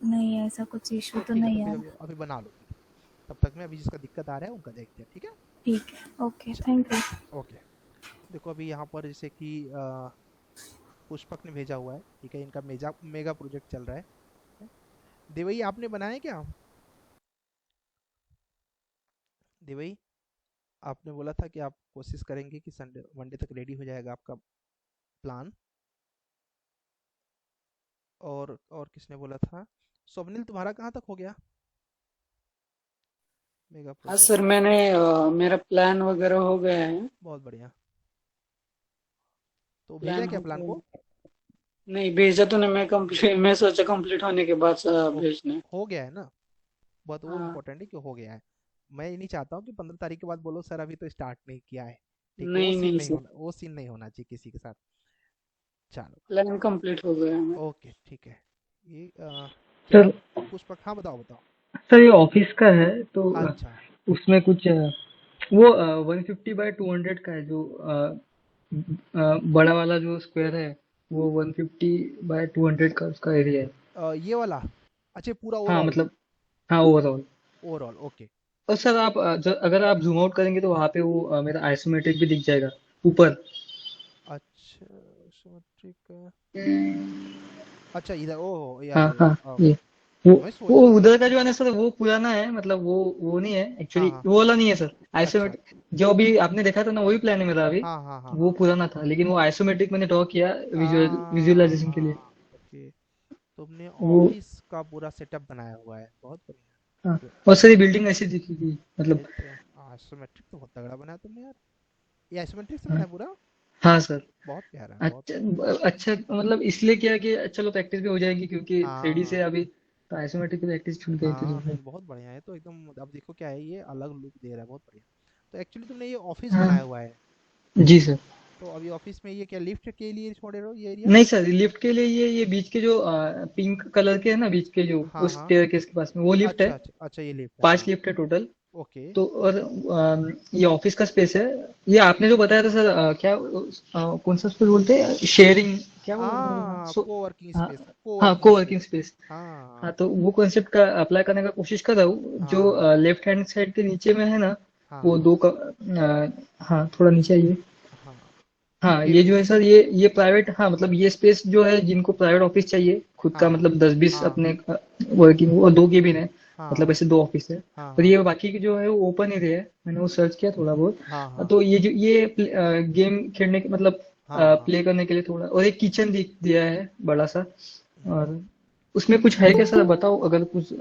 नहीं, ऐसा कुछ इशू तो ठीक है, नहीं तो है। फिर अभी बना लो, तब तक मैं अभी जिसका दिक्कत आ रहा है उनका देखते हैं, ठीक है। ठीक है, ओके, थैंक यू। ओके, देखो अभी यहाँ पर जैसे कि पुष्पक ने भेजा हुआ है, ठीक है, इनका मेगा प्रोजेक्ट चल रहा है। देवई आपने बनाया क्या? देवई, आपने बोला था कि आप कोशिश करेंगे कि संडे मंडे तक रेडी हो जाएगा आपका प्लान। और किसने बोला था? स्वप्निल, तुम्हारा कहाँ तक हो गया मेगा हाँ प्रोजेक्ट? सर, मैंने मेरा प्लान वगैरह हो गया है। बहुत बढ़िया। तो भेजा प्लान क्या हो प्लान गया। को? नहीं भेजा तो नहीं, मैं सोचा कंप्लीट होने के बाद भेजना है। हो गया है ना, बहुत वो हाँ। इम्पोर्टेंट है कि हो गया है। मैं ये नहीं चाहता हूँ कि 15 तारीख के बाद बोलो सर अभी तो स्टार्ट नहीं किया है, ठीक है, नहीं नहीं सर, वो सीन नहीं होना चाहिए किसी के साथ। चलो प्लान कंप्लीट हो गया है। ओके ठीक है। ये क्या सर पुष्पक? हाँ बताओ बताओ। सर ये ऑफिस का है तो अच्छा उसमें कुछ वो 150/200 का है, जो बड़ा वाला जो स्क्वायर है वो 150/200 का उसका एरिया है। ये वाला, अच्छा पूरा हाँ ओवरऑल? मतलब, हाँ ओवरऑल। Overall okay. और सर आप अगर आप जूम आउट करेंगे तो वहाँ पे वो मेरा आइसोमेट्रिक भी दिख जाएगा ऊपर। अच्छा सिमेट्रिक, अच्छा इधर, ओ हाँ याद हाँ, याद, ये वो मैं सोच वो रहा था। उधर का जो है ना सर, वो पुराना है, मतलब वो नहीं है हाँ एक्चुअली, हाँ, वो वाला नहीं है सर। अच्छा, आइसोमेट्रिक जो अभी आपने देखा था ना, वही प्लान है मेरा अभी। हाँ हाँ हाँ वो हाँ, पुराना था, लेकिन वो आइसोमेट्रिक मैंने ड्रॉ किया विजुअलाइजेशन के लिए। हाँ ओके। तुमने वो ऑफिस का पूरा सेटअप बनाया हुआ है, बहुत हाँ, बढ़िया। और सर ये बिल्डिंग ऐसी दिखेगी मतलब। ये तो आइसोमेट्रिक तो बहुत तगड़ा बनाया तुमने यार, ये आइसोमेट्रिक से हाँ, बनाया पूरा, हाँ सर। बहुत प्यारा है, बहुत अच्छा, अच्छा मतलब इसलिए किया कि चलो प्रैक्टिस भी हो जाएगी, क्योंकि 3D से हाँ अभी तो आइसोमेट्रिक की प्रैक्टिस छूट गई थी हाँ, तो नहीं बहुत बढ़िया है, तो एकदम अब देखो क्या है, ये अलग लुक दे रहा है, बहुत बढ़िया। तो एक्चुअली तुमने ये ऑफिस हाँ बनाया हुआ है, जी सर। तो अभी ऑफिस में ये क्या लिफ्ट के लिए छोड़ रहे हो ये एरिया? नहीं सर, लिफ्ट के लिए ये बीच के जो पिंक कलर के है ना, बीच के जो हाँ उस हाँ, स्टेयरकेस के पास में वो लिफ्ट है। अच्छा अच्छा अच्छा, ये लिफ्ट है, 5 हाँ लिफ्ट है टोटल। ओके। तो और ये ऑफिस का स्पेस है। ये आपने जो बताया था सर, क्या कौन सा स्पेस बोलते हैं, शेयरिंग, क्या वो हाँ कोवर्किंग हाँ, स्पेस, हाँ कोवर्किंग कोवर्किंग स्पेस, स्पेस। हाँ हाँ तो वो कॉन्सेप्ट का अप्लाई करने का कोशिश कर रहा हूँ, हाँ जो लेफ्ट हैंड साइड के नीचे में है ना, हाँ वो हाँ, दो का हाँ थोड़ा नीचे आइए। हाँ ये केबिन। जो है सर, ये प्राइवेट, हाँ मतलब ये स्पेस जो है, जिनको प्राइवेट ऑफिस चाहिए खुद का, हाँ मतलब 10-20 हाँ अपने वर्किंग, और 2 केबिन है, मतलब हाँ ऐसे 2 ऑफिस है। हाँ और हाँ ये बाकी की जो है वो ओपन एरिया है, मैंने वो सर्च किया थोड़ा बहुत। हाँ हाँ तो ये गेम खेलने के मतलब हाँ हाँ। प्ले करने के लिए थोड़ा, और एक किचन दिया है बड़ा सा। और उसमें कुछ है क्या सर, बताओ अगर कुछ,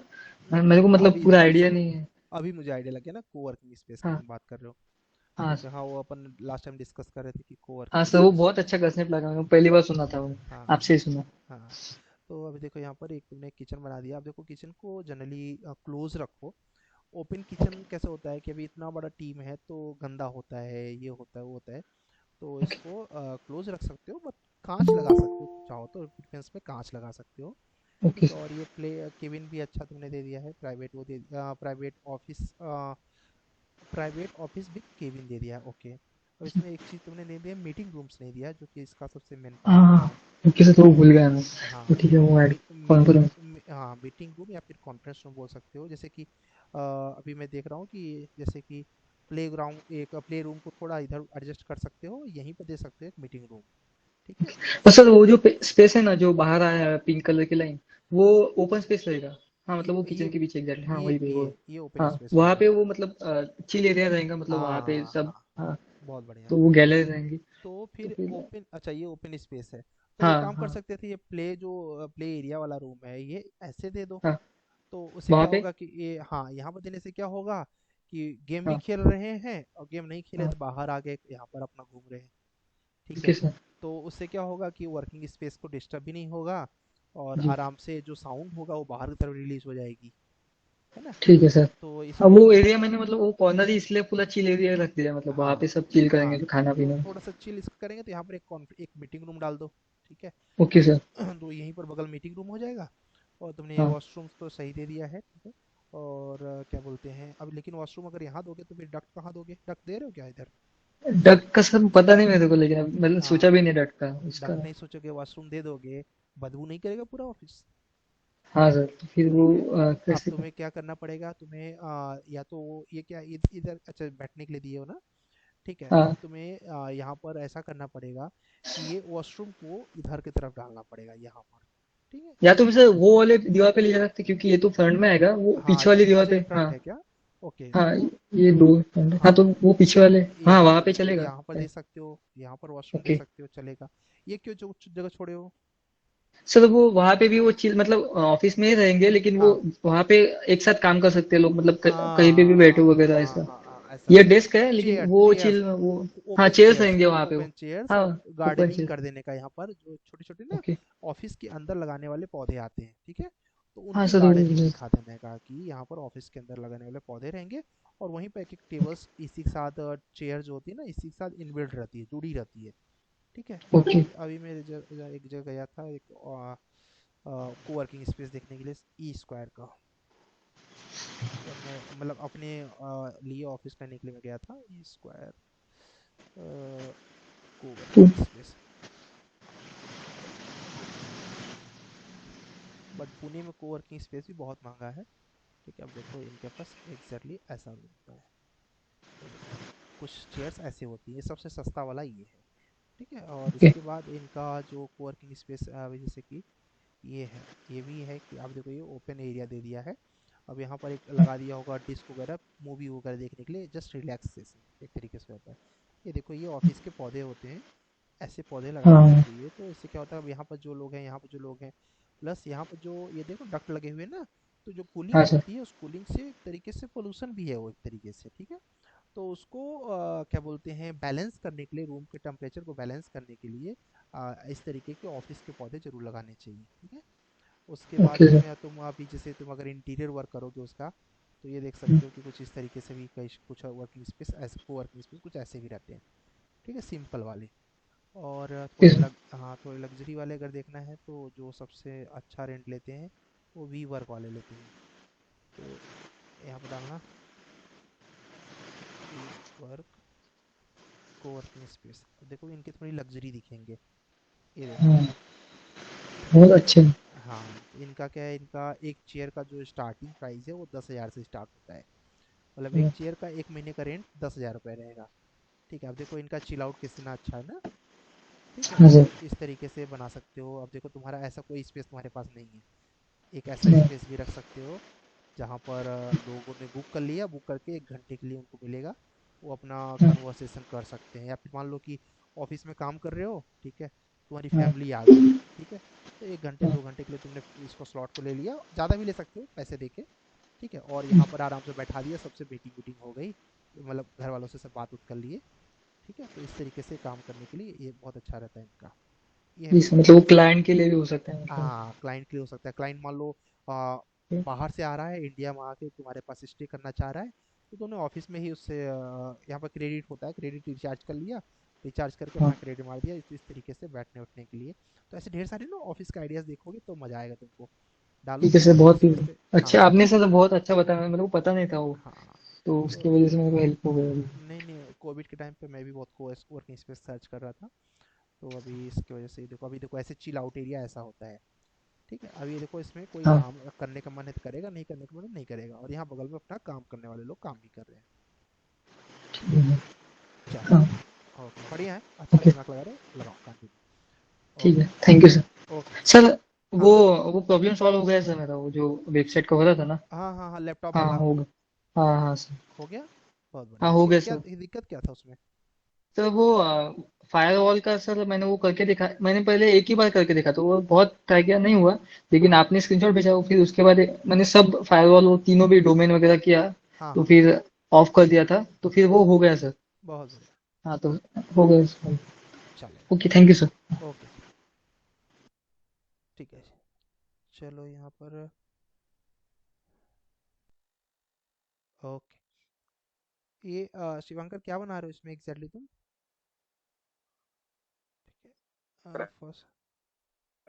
मेरे को मतलब अभी पूरा देखो, आइडिया नहीं है। अभी मुझे आइडिया लग गया ना, कोवर्किंग स्पेस की हाँ तुम बात कर रहे हो। हाँ ओके, हाँ वो अपन लास्ट टाइम डिस्कस कर रहे थे कि हाँ कोवर्किंग सर, वो स्पेस। बहुत अच्छा कंसेप्ट लगा, मैं पहली बार सुना था वो, हाँ आपसे ही सुना। हाँ। तो अभी देखो यहाँ पर एक तुमने किचन बना दिया। अब देखो किचन को जनरली क्लोज रखो। ओपन किचन कैसे होता है कि अभी इतना बड़ा टीम है तो गंदा होता है, ये होता है वो होता है। तो इसको क्लोज रख सकते हो, बट कांच लगा सकते हो, चाहो तो डिफेंस में कांच लगा सकते हो। ओके। ठीक है। और ये प्ले केबिन भी अच्छा तुमने दे दिया है, प्राइवेट वो दे, प्राइवेट ऑफिस भी केबिन दे दिया है। ओके। अब इसमें एक चीज़ तुमने नहीं दिया, मीटिंग रूम्स नहीं दिया, जो कि इसका सबसे मेन पार्ट हाँ होता है। ओके सर, तो वो भूल गया मैं। तो हाँ। ठीक है, वो ऐड, मीटिंग, कॉन्फ्रेंस। हाँ मीटिंग रूम या फिर कॉन्फ्रेंस रूम बोल सकते हो। जैसे कि अभी मैं देख रहा हूँ कि जैसे कि प्ले ग्राउंड, एक प्ले रूम को थोड़ा इधर एडजस्ट कर सकते हो, यहीं पर दे सकते हो एक मीटिंग रूम। ठीक है। और सर वो जो स्पेस है ना, जो बाहर आया है पिंक कलर की लाइन, वो ओपन स्पेस रहेगा? हाँ ये मतलब वो ये किचन के पीछे एग्जैक्ट, हाँ ये वही वही वो। ये ये ओपन हाँ स्पेस वहाँ होगा। पे वो मतलब चिल एरिया रहेगा, मतलब वहाँ पे हाँ सब। हाँ। हाँ बहुत बढ़िया। तो वो गैलरी रहेंगी। तो तो फिर फिर ओपन, अच्छा ये ओपन स्पेस है। तो एक हाँ काम कर हाँ सकते थे, ये प्ले एरिया वाला रूम है, ये ऐसे दे दो। हाँ तो उससे वहाँ क्या पे। होगा कि ये, हाँ यहाँ पर देने से क्या होगा कि गेम भी हाँ खेल रहे हैं, और गेम नहीं खेले हाँ तो बाहर आ गए यहाँ पर अपना घूम रहे हैं। ठीक ओके है। सर। तो उससे क्या होगा कि वर्किंग स्पेस को डिस्टर्ब भी नहीं होगा, और जी आराम से जो साउंड होगा वो बाहर की तरफ रिलीज हो जाएगी, है ना। ठीक है सर। तो अब इसको वो एरिया मैंने मतलब वो कॉर्नर ही इसलिए पूरा चिल एरिया रख दिया, मतलब वहाँ पे हाँ सब चिल हाँ। करेंगे तो खाना तो पीना। थोड़ा सा चिल इसको करेंगे तो यहाँ पर एक मीटिंग रूम डाल दो। ठीक है। ओके तो सर। तो यहीं पर बगल मीटिंग रूम हो जाएगा। और तुमने ये हाँ वॉशरूम्स तो सही दे दिया है। ठीक है। और क्या बोलते हैं, अब लेकिन वॉशरूम अगर यहाँ दोगे तो फिर डक्ट कहाँ दोगे? डक्ट दे रहे हो क्या इधर? डक का सर पता नहीं मेरे को, लेकिन मतलब हाँ, सोचा भी नहीं डक का उसका। डक्ट नहीं सोचोगे, वॉशरूम दे दोगे, बदबू नहीं करेगा पूरा ऑफिस? हाँ सर, तो फिर वो ठीक है। अब कैसे तुम्हें क्या करना पड़ेगा, तुम्हें या तो ये क्या इधर, अच्छा बैठने के लिए दिए हो ना। ठीक है। अब हाँ, तुम्हें यहाँ पर ऐसा करना पड़ेगा कि ये वॉशरूम को इधर की तरफ डालना पड़ेगा यहाँ पर। ठीक है। या तो फिर सर वो वाले दीवार पे ले जा सकते, क्योंकि ये तो फ्रंट में आएगा, वो हाँ पीछे वाली दीवार अच्छा, पे। ये हाँ फ्रंट है क्या? ओके हाँ, तो ये दो फ्रंट है, हाँ हाँ, तो वो पीछे वाले। हाँ यहाँ वहाँ पे चलेगा। यहाँ पर दे सकते हो, यहाँ पर वॉशरूम दे ओके सकते हो, चलेगा। ये क्यों जो जगह छोड़े हो? सर, वो वहाँ पे भी वो चिल, मतलब ऑफिस में ही रहेंगे, लेकिन वो हाँ वहाँ पे एक साथ काम कर सकते हैं लोग, मतलब कहीं पे भी बैठे हाँ वगैरह हाँ ऐसा। हाँ हाँ, ऐसा ये भी। डेस्क है, लेकिन चेयर वो चेयर्स, चिल वो। हाँ ओपन चेयर्स चेयर्स, रहेंगे वहाँ पे वो। ओपन चेयर्स, हाँ और ओपन गार्डनिंग चेयर। कर देने का यहाँ पर, जो छोटे छोटे ना ओके। ऑफिस के अंदर लगाने वाले पौधे आते हैं। ठीक है। तो हाँ उनकी सर गार्डनिंग दिखा देने का कि यहाँ पर ऑफिस के अंदर लगाने वाले पौधे रहेंगे। और वहीं पर एक एक टेबल्स इसी के साथ, चेयर जो होती है ना इसी के साथ इनबिल्ट रहती है, जुड़ी रहती है। ठीक है। ओके। अभी मैं एक जगह गया था, एक कोवर्किंग स्पेस देखने के लिए, ई स्क्वायर का। तो मैं मतलब अपने लिए ऑफिस करने के लिए मैं गया था, E square coworking space. But Pune में कोवर्किंग स्पेस भी बहुत महंगा है। ठीक है। अब देखो इनके पास एग्जैक्टली ऐसा रूम होता है। ये देखो, कुछ चेयर्स ऐसे होती है, सबसे सस्ता वाला ये है। ठीक है। और ओके। इसके बाद इनका जो कोवर्किंग स्पेस, जैसे कि ये है, ये भी है कि आप देखो ये ओपन एरिया दे दिया है। अब यहाँ पर एक लगा दिया होगा डिस्क वगैरह, मूवी वगैरह देखने के लिए, जस्ट रिलैक्सेशन एक तरीके से होता है। ये देखो ये ऑफिस के पौधे होते हैं, ऐसे पौधे लगा देने हाँ चाहिए। तो इससे क्या होता है, अब यहाँ पर जो लोग हैं, यहाँ पर जो लोग हैं, प्लस यहाँ पर जो ये देखो डक्ट लगे हुए हैं ना, तो जो कूलिंग हाँ सर। होती है उस कूलिंग से एक तरीके से पोल्यूशन भी है वो एक तरीके से। ठीक है। तो उसको क्या बोलते हैं, बैलेंस करने के लिए, रूम के टेम्परेचर को बैलेंस करने के लिए इस तरीके के ऑफिस के पौधे जरूर लगाने चाहिए। ठीक है। उसके बाद ओके सर। तुम अभी जैसे तुम अगर इंटीरियर वर्क करोगे उसका, तो ये देख सकते हो कि कुछ इस तरीके से भी कई कुछ वर्किंग स्पेस ऐसे, को वर्किंग स्पेस कुछ ऐसे भी रहते हैं। ठीक है, सिंपल वाले। और ओके थोड़े सर। हाँ थोड़े लग्जरी वाले अगर देखना है तो जो सबसे अच्छा रेंट लेते हैं वो वी वर्क वाले लेते हैं। तो यहाँ पर डालना वी वर्क कोवर्किंग स्पेस, देखो इनके थोड़ी लग्जरी दिखेंगे। ये देखो। हाँ बहुत अच्छे हैं। हाँ तो इनका क्या है, इनका एक चेयर का जो स्टार्टिंग प्राइस है वो 10,000 से स्टार्ट होता है। मतलब एक हाँ चेयर का एक महीने का रेंट 10,000 रुपये रहेगा। ठीक है। अब देखो इनका चिल आउट कितना अच्छा है ना। ठीक है। हाँ सर। इस तरीके से बना सकते हो। अब देखो तुम्हारा ऐसा कोई स्पेस तुम्हारे पास नहीं है, एक ऐसा हाँ, स्पेस भी रख सकते हो जहाँ पर लोगों ने बुक कर लिया, बुक करके 1 घंटे के लिए उनको मिलेगा, वो अपना हाँ, कन्वर्सेशन कर सकते हैं। या फिर मान लो कि ऑफिस में काम कर रहे हो, ठीक है, तुम्हारी हाँ, फैमिली आ गई, ठीक है, तो 1 घंटे हाँ, 2 घंटे के लिए तुमने इसको स्लॉट को ले लिया, ज़्यादा भी ले सकते हो पैसे दे के, ठीक है, और यहाँ पर आराम से बैठा दिया, सबसे मीटिंग वीटिंग हो गई, मतलब घर वालों से सब बात उत कर लिए, ठीक है। तो इस तरीके से काम करने के लिए ये बहुत अच्छा रहता है इनका। ये है जी सर, पहला। मतलब वो क्लाइंट के लिए भी हो सकता है मतलब। हाँ, क्लाइंट के लिए हो सकता है। क्लाइंट मान लो बाहर से आ रहा है, इंडिया में आके तुम्हारे पास स्टे करना चाह रहा है, तो तुमने ऑफिस में ही उससे यहाँ पर क्रेडिट होता है, क्रेडिट रिचार्ज कर लिया, रिचार्ज करके हाँ, अपना क्रेडिट मार दिया, इस तरीके से बैठने उठने के लिए। तो ऐसे ढेर सारे ना ऑफिस के आइडियाज देखोगे तो मजा आएगा तुमको। डालो ठीक है सर, बहुत इस ही पे इस पे। अच्छा, हाँ आपने सर बहुत अच्छा बताया, मेरे को पता नहीं था वो, हाँ। तो तो उसकी वजह से मेरे को हेल्प हो गया अभी। नहीं नहीं, कोविड के टाइम पे मैं भी बहुत को वर्किंग स्पेस सर्च कर रहा था, तो अभी इसकी वजह से देखो, अभी देखो ऐसे चिल आउट एरिया ऐसा होता है, ठीक है। अब ये देखो इसमें कोई हाँ, काम करने का मन है तो करेगा, नहीं करने का मन है नहीं करेगा, और यहाँ बगल में अपना काम करने वाले लोग काम भी कर रहे हैं। ठीक है, चलो, हाँ, ओके, बढ़िया है, अच्छा ओके, दिमाग लगा रहे हो, लगाओ कंटिन्यू। ठीक है, okay. Thank you sir. Okay. Sir हाँ वो वो प्रॉब्लम सॉल्व हो गया सर मेरा, वो जो वेबसाइट का हो रहा था ना। हाँ हाँ हाँ, लैपटॉप हाँ वाला हो गया। हाँ हाँ सर। हो गया, बहुत हाँ बढ़िया। हो क्या गया क्या सर। दिक्कत क्या था उसमें? सर वो फायरवॉल का सर मैंने वो करके देखा, मैंने पहले एक ही बार करके देखा तो वो बहुत ट्राई किया, नहीं हुआ। लेकिन आपने स्क्रीनशॉट भेजा, वो फिर उसके बाद मैंने सब फायरवॉल वो तीनों भी डोमेन वगैरह किया, हाँ तो हाँ, फिर ऑफ कर दिया था, तो फिर वो हो गया सर। बहुत बढ़िया, हाँ तो हो गया सर। चलेगा। Okay, thank you sir. Okay जी, ठीक है जी। चलो यहाँ पर, ओके। ये शिवांकर क्या बना रहे हो इसमें एग्जैक्टली तुम? ठीक है, first,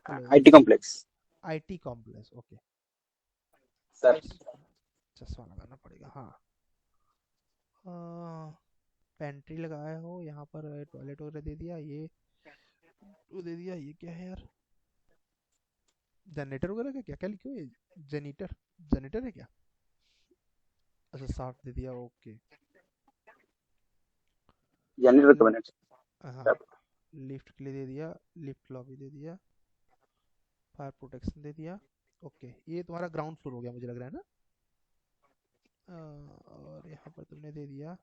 hello, IT complex IT complex, okay. Sir. चश्मा लगाना पड़ेगा, हाँ। पेंट्री लगाया हो यहाँ पर, टॉयलेट वगैरह दे दिया, ये वो दे दिया, ये क्या है यार, जनरेटर वगैरह का क्या क्या लिखे हो ये? जेनीटर, जनरेटर है क्या? अच्छा, साफ दे दिया, ओके। जनरल ल- कैबिनेट हाँ, सर। लिफ्ट के लिए दे दिया, लिफ्ट लॉबी दे दिया, फायर प्रोटेक्शन दे दिया, ओके। ये तुम्हारा ग्राउंड फ्लोर हो गया मुझे लग रहा है ना। और यहाँ पर तुमने दे दिया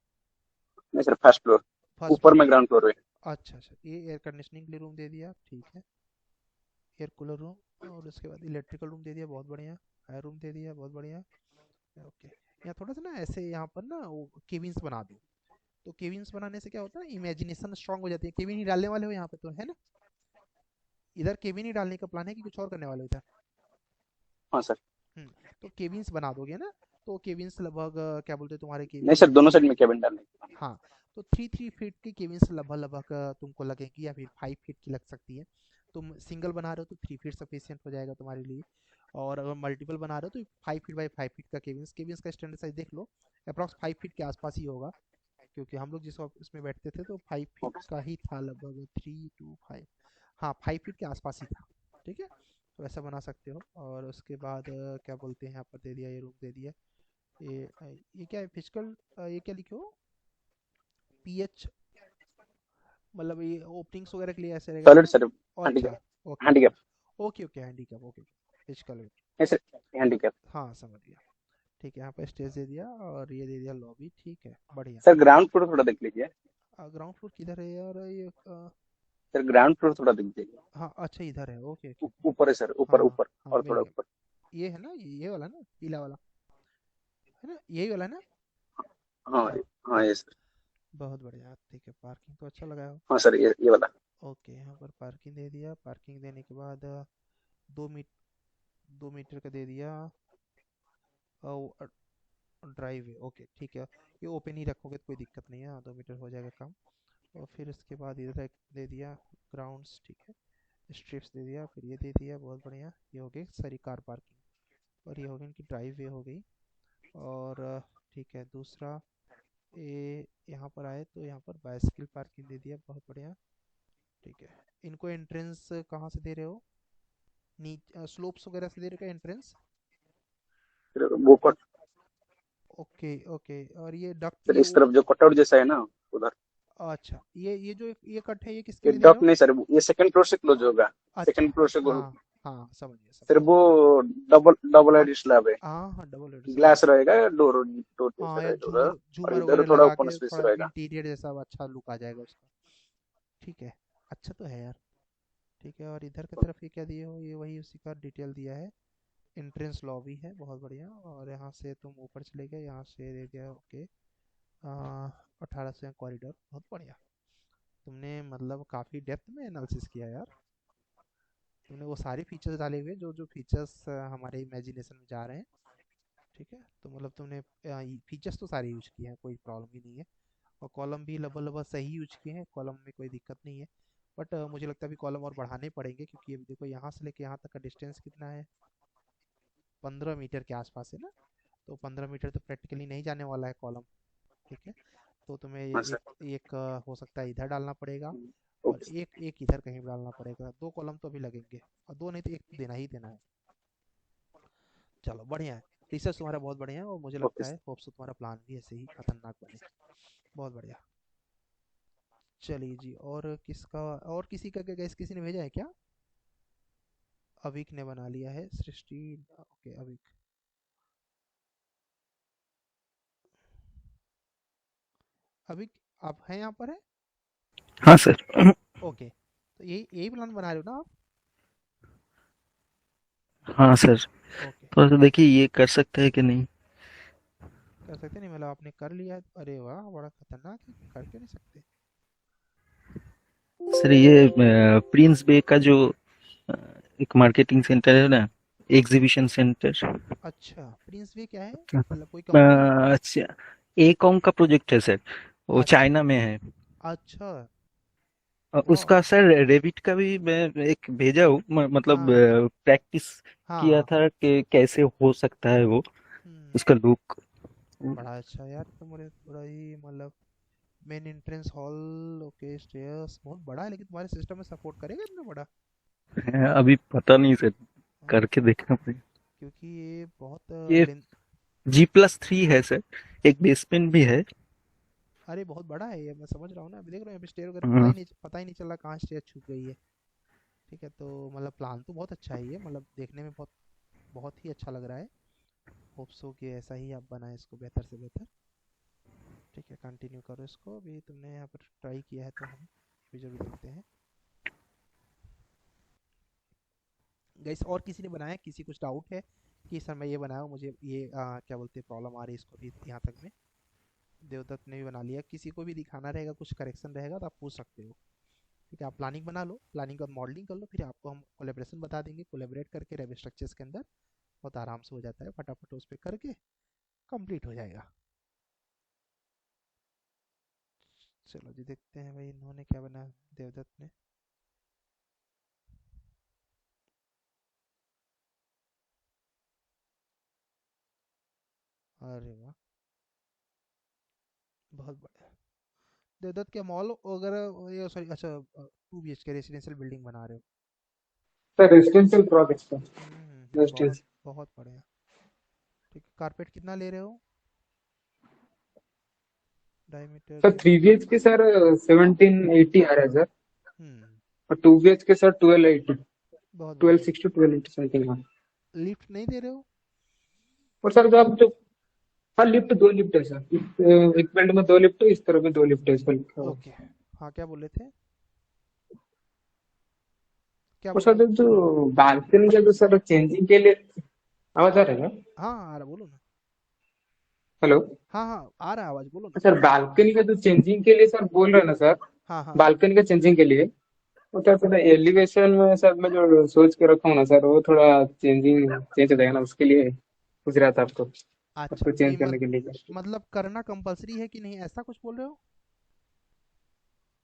नहीं सर, फर्स्ट फ्लोर, फर्स्ट ऊपर फ्लोर। में ग्राउंड फ्लोर में। अच्छा अच्छा, ये एयर कंडीशनिंग के लिए रूम दे दिया, ठीक है, एयर कूलर रूम, और उसके बाद इलेक्ट्रिकल रूम दे दिया, बहुत बढ़िया, फायर रूम दे दिया, बहुत बढ़िया, ओके। यहाँ थोड़ा सा ना ऐसे यहाँ पर ना वो केबिन्स बना दो, तो केबिन्स बनाने से क्या होता है, इमेजिनेशन स्ट्रांग हो जाती है। केबिन ही डालने वाले हो यहाँ पे तो, है ना? इधर केबिन ही डालने का प्लान है कि कुछ और करने वाले हो इधर? हाँ सर। हम्म, तो केबिन्स बना दोगे ना, तो केबिन्स लगभग क्या बोलते हैं तुम्हारे नहीं सर, केबिन, दोनों साइड में कैबिन डालने की। हाँ, तो 3 3 फीट की केबिन्स लगभग लगभग तुमको लगेगी, या फिर 5 फीट की लग सकती है। तुम सिंगल बना रहे हो तो 3 फीट सफिशियंट हो जाएगा तुम्हारे लिए, और अगर मल्टीपल बना रहे हो तो 5 फीट बाई 5 फीट का केबिन्स, केबिन्स का स्टैंडर्ड साइज देख लो, अप्रॉक्स 5 फीट के आसपास ही होगा, क्योंकि हम लोग जिस ऑफिस में बैठते थे तो 5 फीट ओके का ही था, लगभग 3 to 5, हाँ 5 फीट के आसपास ही था, ठीक है। तो ऐसा बना सकते हो। और उसके बाद क्या बोलते हैं, यहाँ पर दे दिया, ये रूम दे दिया, ये क्या है फिजिकल, ये क्या लिखे हो, पीएच, मतलब ये ओपनिंग्स वगैरह के लिए ऐसे रहेगा टॉयलेट ना? सर। अच्छा, handicap. Okay handicap. Okay okay okay, handicap, okay, physical, नहीं सर, हैंडीकैप। हाँ समझ गया, ठीक है। यहाँ पे स्टेज दे दिया, और ये दे दिया लॉबी, ठीक है, बढ़िया। सर ग्राउंड फ्लोर थोड़ा देख लीजिए। ग्राउंड फ्लोर किधर है यार ये, सर ग्राउंड फ्लोर थोड़ा देख लीजिए। हाँ अच्छा, इधर है, ओके ओके। ऊपर है सर, ऊपर हाँ ऊपर। हाँ, और मिल थोड़ा गया। ऊपर। ये है ना, ये वाला ना, पीला वाला, है ना, यही वाला ना? हाँ। हाँ हाँ ये सर। बहुत बढ़िया, ठीक है। पार्किंग तो अच्छा लगाया हो, हाँ सर, ये वाला। ओके। यहाँ पर पार्किंग दे दिया, पार्किंग देने के बाद 2 मीटर का दे दिया, ड्राइव है, ओके ठीक है। ये ओपन ही रखोगे तो कोई दिक्कत नहीं है, हाँ 2 मीटर हो जाएगा काम। और फिर इसके बाद इधर एक दे दिया ग्राउंड्स, ठीक है, स्ट्रिप्स दे दिया, फिर ये दे दिया, बहुत बढ़िया। ये हो गई सारी कार पार्किंग, और ये हो गई इनकी ड्राइव वे हो गई। और ठीक है, दूसरा ये यहाँ पर आए तो यहाँ पर बाइसिकल पार्किंग दे दिया, बहुत बढ़िया, ठीक है। इनको एंट्रेंस कहाँ से दे रहे हो, नीचे स्लोप्स वगैरह से दे रहे हो क्या एंट्रेंस? फिर वो ओके ओके, और ये डक्ट, सर ये इस तरफ जो कटआउट जैसा है ना, उधर। अच्छा, ये जो ये कट है ये किसके ये लिए दे रहे डक हो? नहीं सर, ये सेकंड फ्लोर से क्लोज होगा। अच्छा, सेकंड फ्लोर से हाँ हाँ, समझ गया समझ फिर गया। वो डबल डबल हेड स्लैब है, हाँ हाँ, डबल हेड समझ ग्लास गया। रहेगा, डोर डोर हाँ जैसा यार, रहेगा उधर, झूमर और झूमर इधर वगैरह थोड़ा लगा ओपन के स्पेस थोड़ा रहेगा। इंटीरियर जैसा अच्छा लुक आ जाएगा उसका। ठीक है, अच्छा तो है यार। ठीक है, और इधर की तरफ ये क्या दिए हो? ये वही उसी का डिटेल दिया है। एंट्रेंस लॉबी है, बहुत बढ़िया। और यहाँ से तुम ऊपर चले गए, यहाँ से दे दिया ओके। 1800 कॉरिडोर, बहुत बढ़िया। तुमने मतलब काफ़ी डेप्थ में एनालिसिस किया यार। तुमने वो सारे फीचर्स डाले हुए जो जो फीचर्स हमारे इमेजिनेशन में जा रहे हैं। ठीक है, तो मतलब तुमने फीचर्स तो सारे यूज किए हैं, कोई प्रॉब्लम ही नहीं है। और कॉलम भी लगभग लगभग सही यूज किए हैं, कॉलम में कोई दिक्कत नहीं है। बट मुझे लगता है अभी कॉलम और बढ़ाने पड़ेंगे, क्योंकि अभी देखो यहाँ से लेके यहाँ तक का डिस्टेंस कितना है, 15 मीटर के आसपास है ना। तो 15 मीटर तो प्रैक्टिकली नहीं जाने वाला है कॉलम। ठीक है, तो तुम्हें हाँ सर। एक हो सकता है इधर डालना पड़ेगा, और ओके। एक एक इधर कहीं डालना पड़ेगा। 2 कॉलम तो अभी लगेंगे, और 2 नहीं तो एक तो देना ही देना है। चलो बढ़िया है। रिसर्च तुम्हारा बहुत बढ़िया है, और मुझे ओके लगता है सर। होप सो तुम्हारा प्लान भी ऐसे ही खतरनाक बने। बहुत बढ़िया। चलिए जी, और किसका, और किसी का गैस किसी ने भेजा है क्या? अविक ने बना लिया है, सृष्टि। ओके अविक, अविक आप हैं यहाँ पर है? हाँ सर। ओके, तो यही यही प्लान बना रहे हो ना आप? हाँ सर, ओके, थोड़ा सा देखिए ये कर सकते हैं कि नहीं। कर सकते नहीं मतलब आपने कर लिया है? अरे वाह, बड़ा खतरनाक है, कर क्यों नहीं सकते? सर ये प्रिंस बे का जो अ, एक मार्केटिंग सेंटर है ना, एग्जीबिशन सेंटर। अच्छा, प्रिंस वे क्या है, मतलब कोई कंपनी है? अच्छा, एकॉम का प्रोजेक्ट है सर, वो अच्छा चाइना में है। अच्छा। वाह। उसका सर रेविट का भी मैं एक भेजा हूँ, मतलब हाँ प्रैक्टिस हाँ किया हाँ। था कि कैसे हो सकता है वो, हम्म, उसका लुक। बड़ा अच्छा यार, तो मुझे बड़ा ही मतलब main entrance hall, okay, stairs बहुत बड़ा है, लेकिन तुम्हारे सिस्टम में सपोर्ट करेगा इतना बड़ा? अभी पता नहीं सर, हाँ, करके देखना पड़ेगा। क्योंकि ये बहुत ये लेंथ। G+3 है सर, एक बेसमेंट भी है। अरे बहुत बड़ा है ये, मैं समझ रहा हूँ ना, अभी देख रहे हो अभी स्टेयर वगैरह हम्म, पता ही नहीं चल रहा कहाँ स्टेयर छुप गई है। ठीक है, तो मतलब प्लान तो बहुत अच्छा है ये, मतलब देखने में बहुत बहुत ही अच्छा लग रहा है। होप सो कि ऐसा ही आप बनाए इसको बेहतर से बेहतर। ठीक है, कंटिन्यू करो इसको, अभी तुमने यहाँ पर ट्राई किया है तो हम भी जरूर देखते हैं। गाइस, और किसी ने बनाया, किसी कुछ डाउट है कि सर मैं ये बनाया हूँ, मुझे ये क्या बोलते हैं प्रॉब्लम आ रही है इसको भी यहाँ तक में? देवदत्त ने भी बना लिया, किसी को भी दिखाना रहेगा, कुछ करेक्शन रहेगा तो आप पूछ सकते हो। ठीक है, आप प्लानिंग बना लो, प्लानिंग का मॉडलिंग कर लो, फिर आपको हम कोलेब्रेशन बता देंगे, कोलेबरेट करके रेव स्ट्रक्चर्स के अंदर बहुत आराम से हो जाता है, फटाफट उस पर करके कंप्लीट हो जाएगा। चलो जी, देखते हैं भाई इन्होंने क्या बना, देवदत्त ने। अरे वाह, बहुत बढ़िया। देवदत्त के मॉल वगैरह, ये सॉरी, अच्छा 2 BHK रेसिडेंशियल बिल्डिंग बना रहे हो? सर रेजिडेंशियल प्रोजेक्ट का बहुत रेजिडेंस। बहुत बढ़िया। ठीक है, कारपेट कितना ले रहे हो, डायमीटर सर या? 3 BHK सर 1780 आ रहा है सर, हम्म, और 2 BHK सर 1280, बहुत ट्वेल्व बढ़िया। Sixty 1280 something. हाँ, लिफ्ट नहीं दे रहे हो? और सर जो हाँ लिफ्ट, 2 लिफ्ट है सर, एक बिल्ड में 2 लिफ्ट है, इस तरफ भी 2 लिफ्ट है, इस पर लिखा हुआ है। ओके, हाँ क्या बोले थे, क्या और बोल रहे सर थे? जो बालकनी का जो सर चेंजिंग के लिए आवाज आ रहा है क्या? हाँ हाँ, आ रहा, बोलो ना। हेलो। हाँ हाँ, आ रहा है आवाज, बोलो ना। सर बालकनी का जो चेंजिंग के लिए सर बोल रहे हैं ना सर, हाँ हाँ। बालकनी का चेंजिंग के लिए, वो सर थोड़ा एलिवेशन में सर मैं जो सोच के रखा हूँ ना सर, वो थोड़ा चेंज हो जाएगा ना, उसके लिए पूछ रहा था आपको, अच्छा, आपको तो ये चेंज करने के लिए। मतलब करना कंपलसरी है कि नहीं, ऐसा कुछ बोल रहे हो?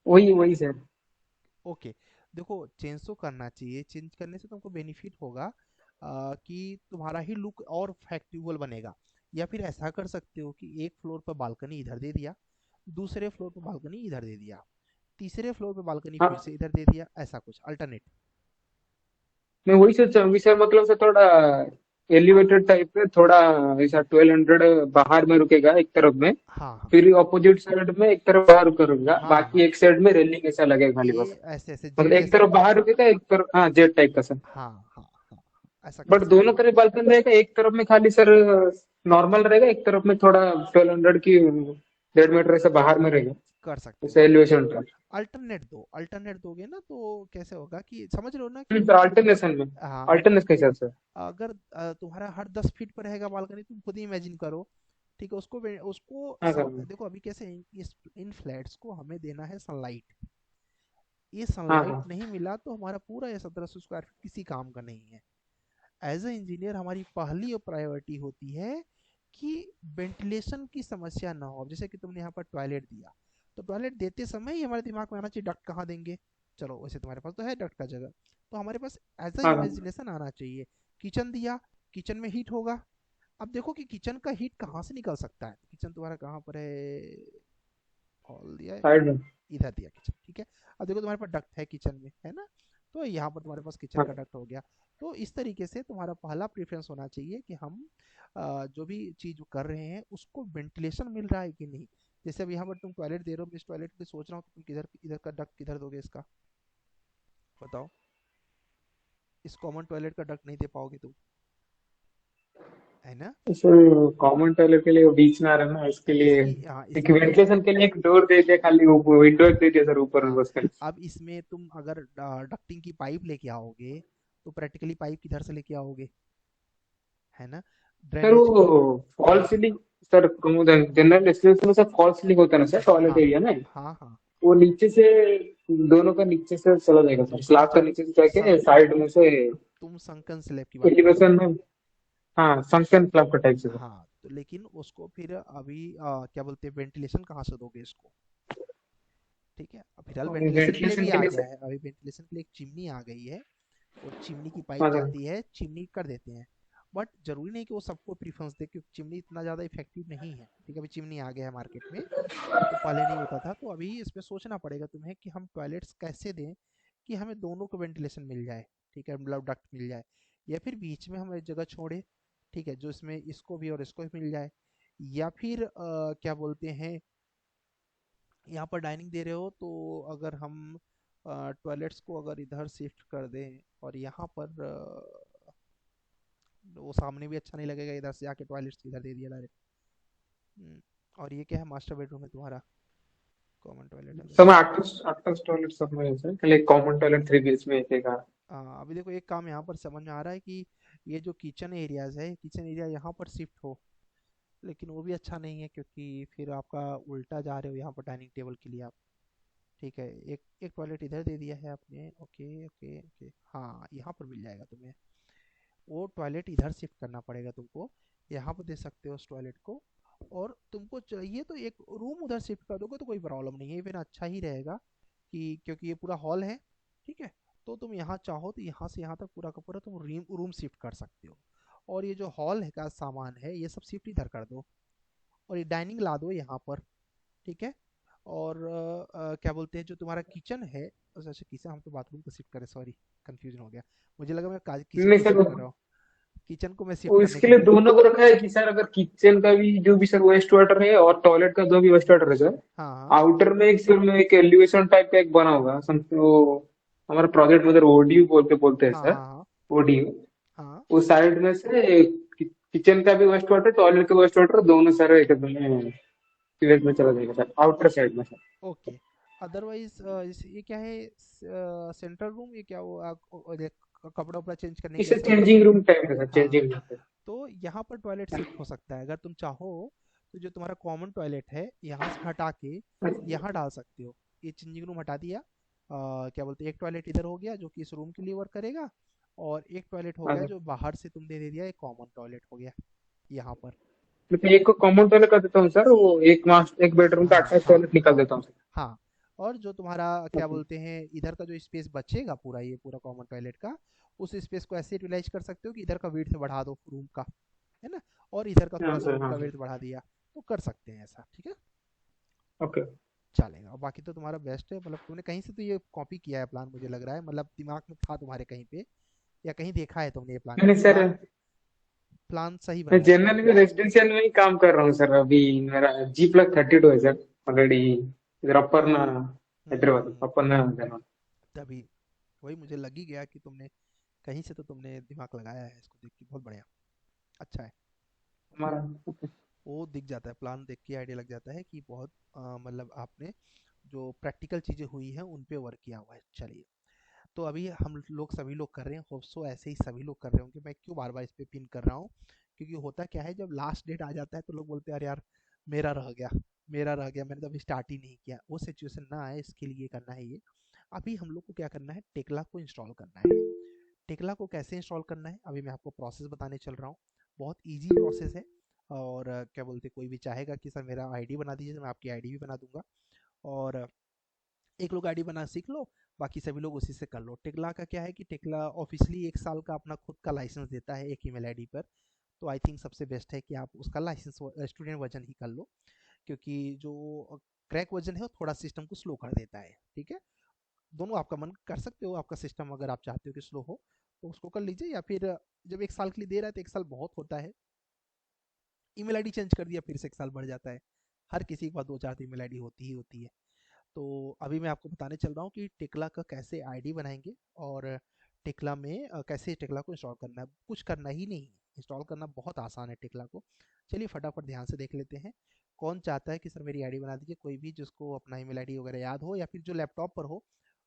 वही वही सर। ओके, देखो चेंज तो करना चाहिए, चेंज करने से तुमको बेनिफिट होगा, कि तुम्हारा ही लुक और फैक्टिबल बनेगा। या फिर ऐसा कर सकते हो कि एक फ्लोर पर बालकनी इधर दे दिया, दूसरे फ्लोर पर बालकनी इधर दे दिया, तीसरे फ्लोर पे बालकनी फिर हाँ, से इधर दे दिया, ऐसा कुछ अल्टरनेट। मैं वही सोचा हूँ कि सर मतलब सर थोड़ा एलिवेटेड टाइप में थोड़ा ऐसा 1200 बाहर में रुकेगा एक तरफ में, हाँ हाँ फिर ऑपोजिट साइड में एक तरफ बाहर रुकेगा, हाँ बाकी हाँ एक साइड में रेलिंग ऐसा लगेगा खाली ये बस। ऐसे ऐसे मतलब जेड एक जैसा। तरफ बाहर रुकेगा, एक तरफ हाँ जेट टाइप का सर। हाँ हाँ हाँ ऐसा कर बट सकते दोनों हो। तरफ बालकनी रहेगा, एक तरफ में खाली सर नॉर्मल रहेगा, एक तरफ में थोड़ा 1200 की 1.5 मीटर ऐसा बाहर में रहेगा, कर सकते हो। जैसे एलिवेशन का। अल्टरनेट दोगे ना तो कैसे होगा कि समझ रहे हो ना कि सर अल्टरनेशन में, हाँ अल्टरनेट कैसे सर? अगर तुम्हारा हर 10 फीट पर रहेगा बालकनी, तुम खुद ही इमेजिन करो। ठीक है, उसको हाँ सर। देखो अभी कैसे इन फ्लैट्स को हमें देना है सनलाइट। ये हाँ सनलाइट हाँ नहीं मिला तो हमारा पूरा ये 1700 स्क्वायर फीट किसी काम का नहीं है। एज ए इंजीनियर हमारी पहली प्रायोरिटी होती है कि वेंटिलेशन की समस्या ना हो। अब जैसे कि तुमने यहाँ पर टॉयलेट दिया, तो टॉयलेट देते समय ही हमारे दिमाग में आना चाहिए डक्ट कहाँ देंगे। चलो वैसे तुम्हारे पास तो है डक्ट का जगह, तो हमारे पास एज अ हाँ हाँ। इमेजिनेशन आना चाहिए। किचन दिया, किचन में हीट होगा। अब देखो कि किचन का हीट कहाँ से निकल सकता है। किचन तुम्हारा कहाँ पर है, हॉल दिया है, साइड में। इधर दिया किचन, ठीक है। अब देखो तुम्हारे पास डक्ट है किचन में, है ना, तो यहाँ पर तुम्हारे पास किचन हाँ का डक्ट हो गया। तो इस तरीके से तुम्हारा पहला प्रेफरेंस होना चाहिए कि हम जो भी चीज कर रहे हैं उसको वेंटिलेशन मिल रहा है कि नहीं। जैसे अब यहाँ पर तुम टॉयलेट दे रहे हो, मैं इस टॉयलेट पे सोच रहा हूँ कि तुम किधर इधर का डक्ट किधर दोगे इसका, बताओ। इस कॉमन टॉयलेट का डक्ट नहीं दे पाओगे तुम, है ना। सर कॉमन टॉयलेट के लिए वो बीच में आ रहा है ना, इसके लिए एक इसके लिए वेंटिलेशन के लिए एक डोर दे दिया, खाली विंडो एक दे दिया सर ऊपर में हाँ, बस खाली। अब इसमें तुम अगर डक्टिंग की पाइप लेके आओगे तो प्रैक्टिकली पाइप किधर से लेके आओगे, है ना। सर ड्रेनेज वो fall ceiling, sir general residence में सर फॉल सीलिंग होता है ना सर टॉयलेट हाँ एरिया में, हाँ हाँ वो नीचे से, दोनों का नीचे से चला जाएगा सर, स्लैब का नीचे से जाके सं, साइड में से तुम संकन स्लैब की बात कर रहे हो। एलिवेशन में। हाँ संकन स्लैब का टाइप से सर। हाँ तो लेकिन उसको फिर अभी क्या बोलते हैं, वेंटिलेशन कहाँ से दोगे इसको। ठीक है, अब फिलहाल वेंटिलेशन के लिए वेंटिलेशन भी के आ लिए गया सर। है, अभी वेंटिलेशन के लिए एक चिमनी आ गई है, और चिमनी की पाइप हाँ सर। जाती है, चिमनी कर देते हैं। बट जरूरी नहीं कि वो सबको प्रीफरेंस दे, क्योंकि चिमनी इतना ज़्यादा इफेक्टिव नहीं है। ठीक है, अभी चिमनी आ गया है मार्केट में, तो पहले नहीं होता था। तो अभी इसमें सोचना पड़ेगा तुम्हें कि हम टॉयलेट्स कैसे दें कि हमें दोनों को वेंटिलेशन मिल जाए, ठीक है, मतलब डक्ट मिल जाए, या फिर बीच में हम एक जगह छोड़े, ठीक है, जो इसमें इसको भी और इसको भी मिल जाए। या फिर क्या बोलते हैं, यहाँ पर डाइनिंग दे रहे हो तो अगर हम टॉयलेट्स को अगर इधर शिफ्ट कर दें और यहाँ पर वो सामने भी अच्छा नहीं लगेगा, इधर से आके टॉयलेट्स इधर दे दिया डायरेक्ट। और ये क्या है, मास्टर बेडरूम है तुम्हारा, कॉमन टॉयलेट है। सब में अटैच टॉयलेट सब में है सर, खाली कॉमन टॉयलेट 3 BHK में एक है। अभी देखो एक काम यहाँ पर समझ में आ रहा है कि ये जो किचन एरियाज है, किचन एरिया यहाँ पर शिफ्ट हो, लेकिन वो भी अच्छा नहीं है, क्योंकि फिर आपका उल्टा जा रहे हो यहाँ पर डाइनिंग टेबल के लिए आप। ठीक है, एक एक टॉयलेट इधर दे दिया है आपने, ओके ओके ओके, हाँ यहाँ पर मिल जाएगा तुम्हें। वो टॉयलेट इधर शिफ्ट करना पड़ेगा तुमको, यहाँ पर दे सकते हो उस टॉयलेट को। और तुमको चाहिए तो एक रूम उधर शिफ्ट कर दोगे तो कोई प्रॉब्लम नहीं है, इवन अच्छा ही रहेगा कि क्योंकि ये पूरा हॉल है। ठीक है, तो तुम यहाँ चाहो तो यहाँ से यहाँ तक पूरा का पूरा तुम रूम शिफ्ट कर सकते हो। और ये जो हॉल है का सामान है ये सब शिफ्ट इधर कर दो, और ये डाइनिंग ला दो यहाँ पर। ठीक है, और क्या बोलते हैं, जो तुम्हारा किचन है, अच्छा अच्छा किचन, हम तो बाथरूम को शिफ्ट करें, सॉरी कंफ्यूजन हो गया, मुझे लगा मैं किचन नहीं को सर, शिफ्ट कर रहा हूँ। किचन को मैं शिफ्ट वो करने इसके के लिए लिए, दोनों को रखा है कि सर अगर किचन का भी जो भी सर वेस्ट वाटर है और टॉयलेट का जो भी वेस्ट वाटर है सर, हाँ हाँ आउटर में एक सर में एक एलिवेशन टाइप का एक बना होगा समथिंग, वो हमारा प्रोजेक्ट में सर ओडीयू बोलते हैं हाँ सर, हाँ ओडीयू। हाँ उस साइड में से किचन का भी वेस्ट वाटर, टॉयलेट का वेस्ट वाटर दोनों सर एक सीवेज में चला जाएगा सर, आउटर साइड में सर। ओके। अदरवाइज ये क्या है, सेंट्रल रूम, ये क्या वो कपड़ा उपड़ा चेंज करने के इसे लिए ऐसा कुछ। चेंजिंग रूम टाइप है सर, हाँ, चेंजिंग रूम। तो यहाँ पर टॉयलेट शिफ्ट हो सकता है अगर तुम चाहो, तो जो तुम्हारा कॉमन टॉयलेट है यहाँ से हटा के यहाँ डाल सकते हो। ये चेंजिंग रूम हटा दिया, क्या बोलते हैं, एक टॉयलेट इधर हो गया जो कि इस रूम के लिए वर्क करेगा, और एक टॉयलेट हो गया जो बाहर से तुमने दे दिया, एक कॉमन टॉयलेट हो गया यहाँ पर। मतलब एक को कॉमन टॉयलेट कर देता हूँ सर, वो एक बेडरूम का हाँ अटैच हाँ टॉयलेट निकाल हाँ देता हूँ सर। हाँ। और जो तुम्हारा क्या बोलते हैं, इधर का जो स्पेस बचेगा पूरा, ये पूरा कॉमन टॉयलेट का, उस स्पेस को ऐसे यूटिलाइज कर सकते हो कि इधर का विड्थ बढ़ा दो रूम का, है ना, और इधर का थोड़ा हाँ सा सर, रूम हाँ का सर। विड्थ बढ़ा दिया, तो कर सकते हैं ऐसा। ठीक है, ओके। चलेगा। और बाकी तो तुम्हारा बेस्ट है, मतलब तुमने कहीं से तो ये कॉपी किया है प्लान, मुझे लग रहा है, मतलब दिमाग में था तुम्हारे कहीं पे, या कहीं देखा है तुमने ये प्लान नहीं नहीं क्योंकि सर, प्लान। प्लान सही मैं बनाया। जनरल में रेजिडेंशियल में ही काम कर रहा हूँ सर। अभी मेरा G+32 है सर ऑलरेडी। इधर अपर ना हैदराबाद अपर ना हैदराबाद। तभी वही मुझे लग ही गया कि तुमने कहीं से तो तुमने दिमाग लगाया है, इसको देख के बहुत बढ़िया, अच्छा है। हमारा वो दिख जाता है, प्लान देख के आइडिया लग जाता है कि बहुत मतलब आपने जो प्रैक्टिकल चीज़ें हुई हैं उन पे वर्क किया हुआ है। चलिए, तो अभी हम लोग सभी लोग कर रहे हैं, होप सो ऐसे ही सभी लोग कर रहे होंगे। मैं क्यों बार बार इस पे पिन कर रहा हूँ, क्योंकि होता क्या है जब लास्ट डेट आ जाता है तो लोग बोलते हैं अरे यार मेरा रह गया, मेरा रह गया, मैंने तो अभी स्टार्ट ही नहीं किया। वो सिचुएशन ना आए इसके लिए करना है ये। अभी हम लोग को क्या करना है, टेक्ला को इंस्टॉल करना है। टेक्ला को कैसे इंस्टॉल करना है अभी मैं आपको प्रोसेस बताने चल रहा हूँ। बहुत ईजी प्रोसेस है। और क्या बोलते, कोई भी चाहेगा कि सर मेरा आईडी बना दीजिए तो मैं आपकी आईडी भी बना दूंगा। और एक लोग आईडी बना सीख लो, बाकी सभी लोग उसी से कर लो। टेक्ला का क्या है कि टेक्ला ऑफिशियली 1 साल का अपना खुद का लाइसेंस देता है एक ईमेल आईडी पर। तो आई थिंक सबसे बेस्ट है कि आप उसका लाइसेंस स्टूडेंट वर्जन ही कर लो, क्योंकि जो क्रैक वर्जन है वो थोड़ा सिस्टम को स्लो कर देता है। ठीक है, दोनों आपका मन कर सकते हो, आपका सिस्टम अगर आप चाहते हो कि स्लो हो तो उसको कर लीजिए, या फिर जब 1 साल के लिए दे रहा है तो 1 साल बहुत होता है। ईमेल आईडी चेंज कर दिया फिर से 1 साल बढ़ जाता है। हर किसी के पास 2-4 ईमेल आईडी होती ही होती है। तो अभी मैं आपको बताने चल रहा हूँ कि टेक्ला का कैसे आईडी बनाएंगे और टेक्ला में कैसे टेक्ला को इंस्टॉल करना है। कुछ करना ही नहीं है, इंस्टॉल करना बहुत आसान है टेक्ला को। चलिए फटाफट ध्यान से देख लेते हैं। कौन चाहता है कि सर मेरी आईडी बना दीजिए, कोई भी जिसको अपना ईमेल आईडी वगैरह याद हो, या फिर जो लैपटॉप पर हो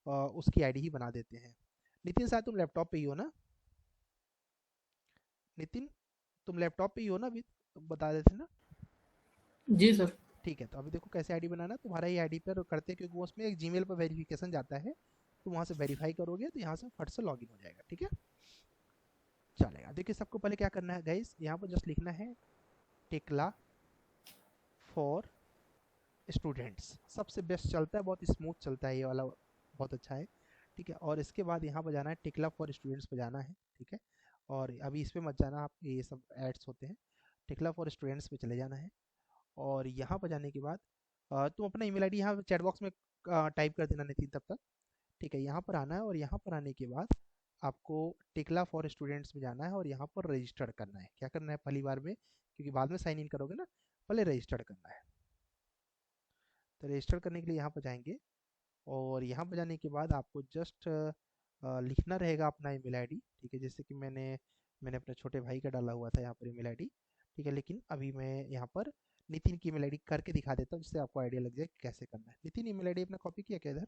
उसकी आईडी ही बना देते हैं। नितिन शायद तुम लैपटॉप पे ही हो ना? नितिन, तुम लैपटॉप पे ही हो ना? अभी तुम बता देते ना। जी सर। ठीक है, तो अभी देखो कैसे आईडी बनाना है। तुम्हारा ही आईडी पर करते हैं, क्योंकि वो उसमें एक जीमेल पर वेरिफिकेशन जाता है, तो वहाँ से वेरीफाई करोगे तो यहाँ से फट से लॉगिन हो जाएगा। ठीक है, चलेगा। देखिए सबको पहले क्या करना है गाइस, यहाँ पर जस्ट लिखना है टेक्ला फॉर स्टूडेंट्स। सबसे बेस्ट चलता है, बहुत स्मूथ चलता है ये वाला, बहुत अच्छा है। ठीक है, और इसके बाद यहाँ पर जाना है टेक्ला फॉर स्टूडेंट्स पे जाना है। ठीक है, और अभी इस पर मत जाना, आप ये सब एड्स होते हैं। टेक्ला फॉर स्टूडेंट्स पे चले जाना है, और यहाँ पर जाने के बाद तुम अपना ईमेल आईडी यहाँ चैट बॉक्स में टाइप कर देना नितिन तब तक। ठीक है, यहाँ पर आना है, और यहाँ पर आने के बाद आपको टेक्ला फॉर स्टूडेंट्स में जाना है और यहाँ पर रजिस्टर करना है। क्या करना है पहली बार में, क्योंकि बाद में साइन इन करोगे ना, पहले रजिस्टर करना है। तो रजिस्टर करने के लिए यहाँ पर जाएंगे, और यहाँ पर जाने के बाद आपको जस्ट लिखना रहेगा अपना ईमेल आईडी। ठीक है, जैसे कि मैंने अपने छोटे भाई का डाला हुआ था यहाँ पर ईमेल आईडी। ठीक है, लेकिन अभी मैं यहाँ पर नितिन की ईमेल आईडी करके दिखा देता हूँ, जिससे आपको आइडिया लग जाए कि कैसे करना है। नितिन ईमेल आईडी अपना कॉपी किया क्या इधर?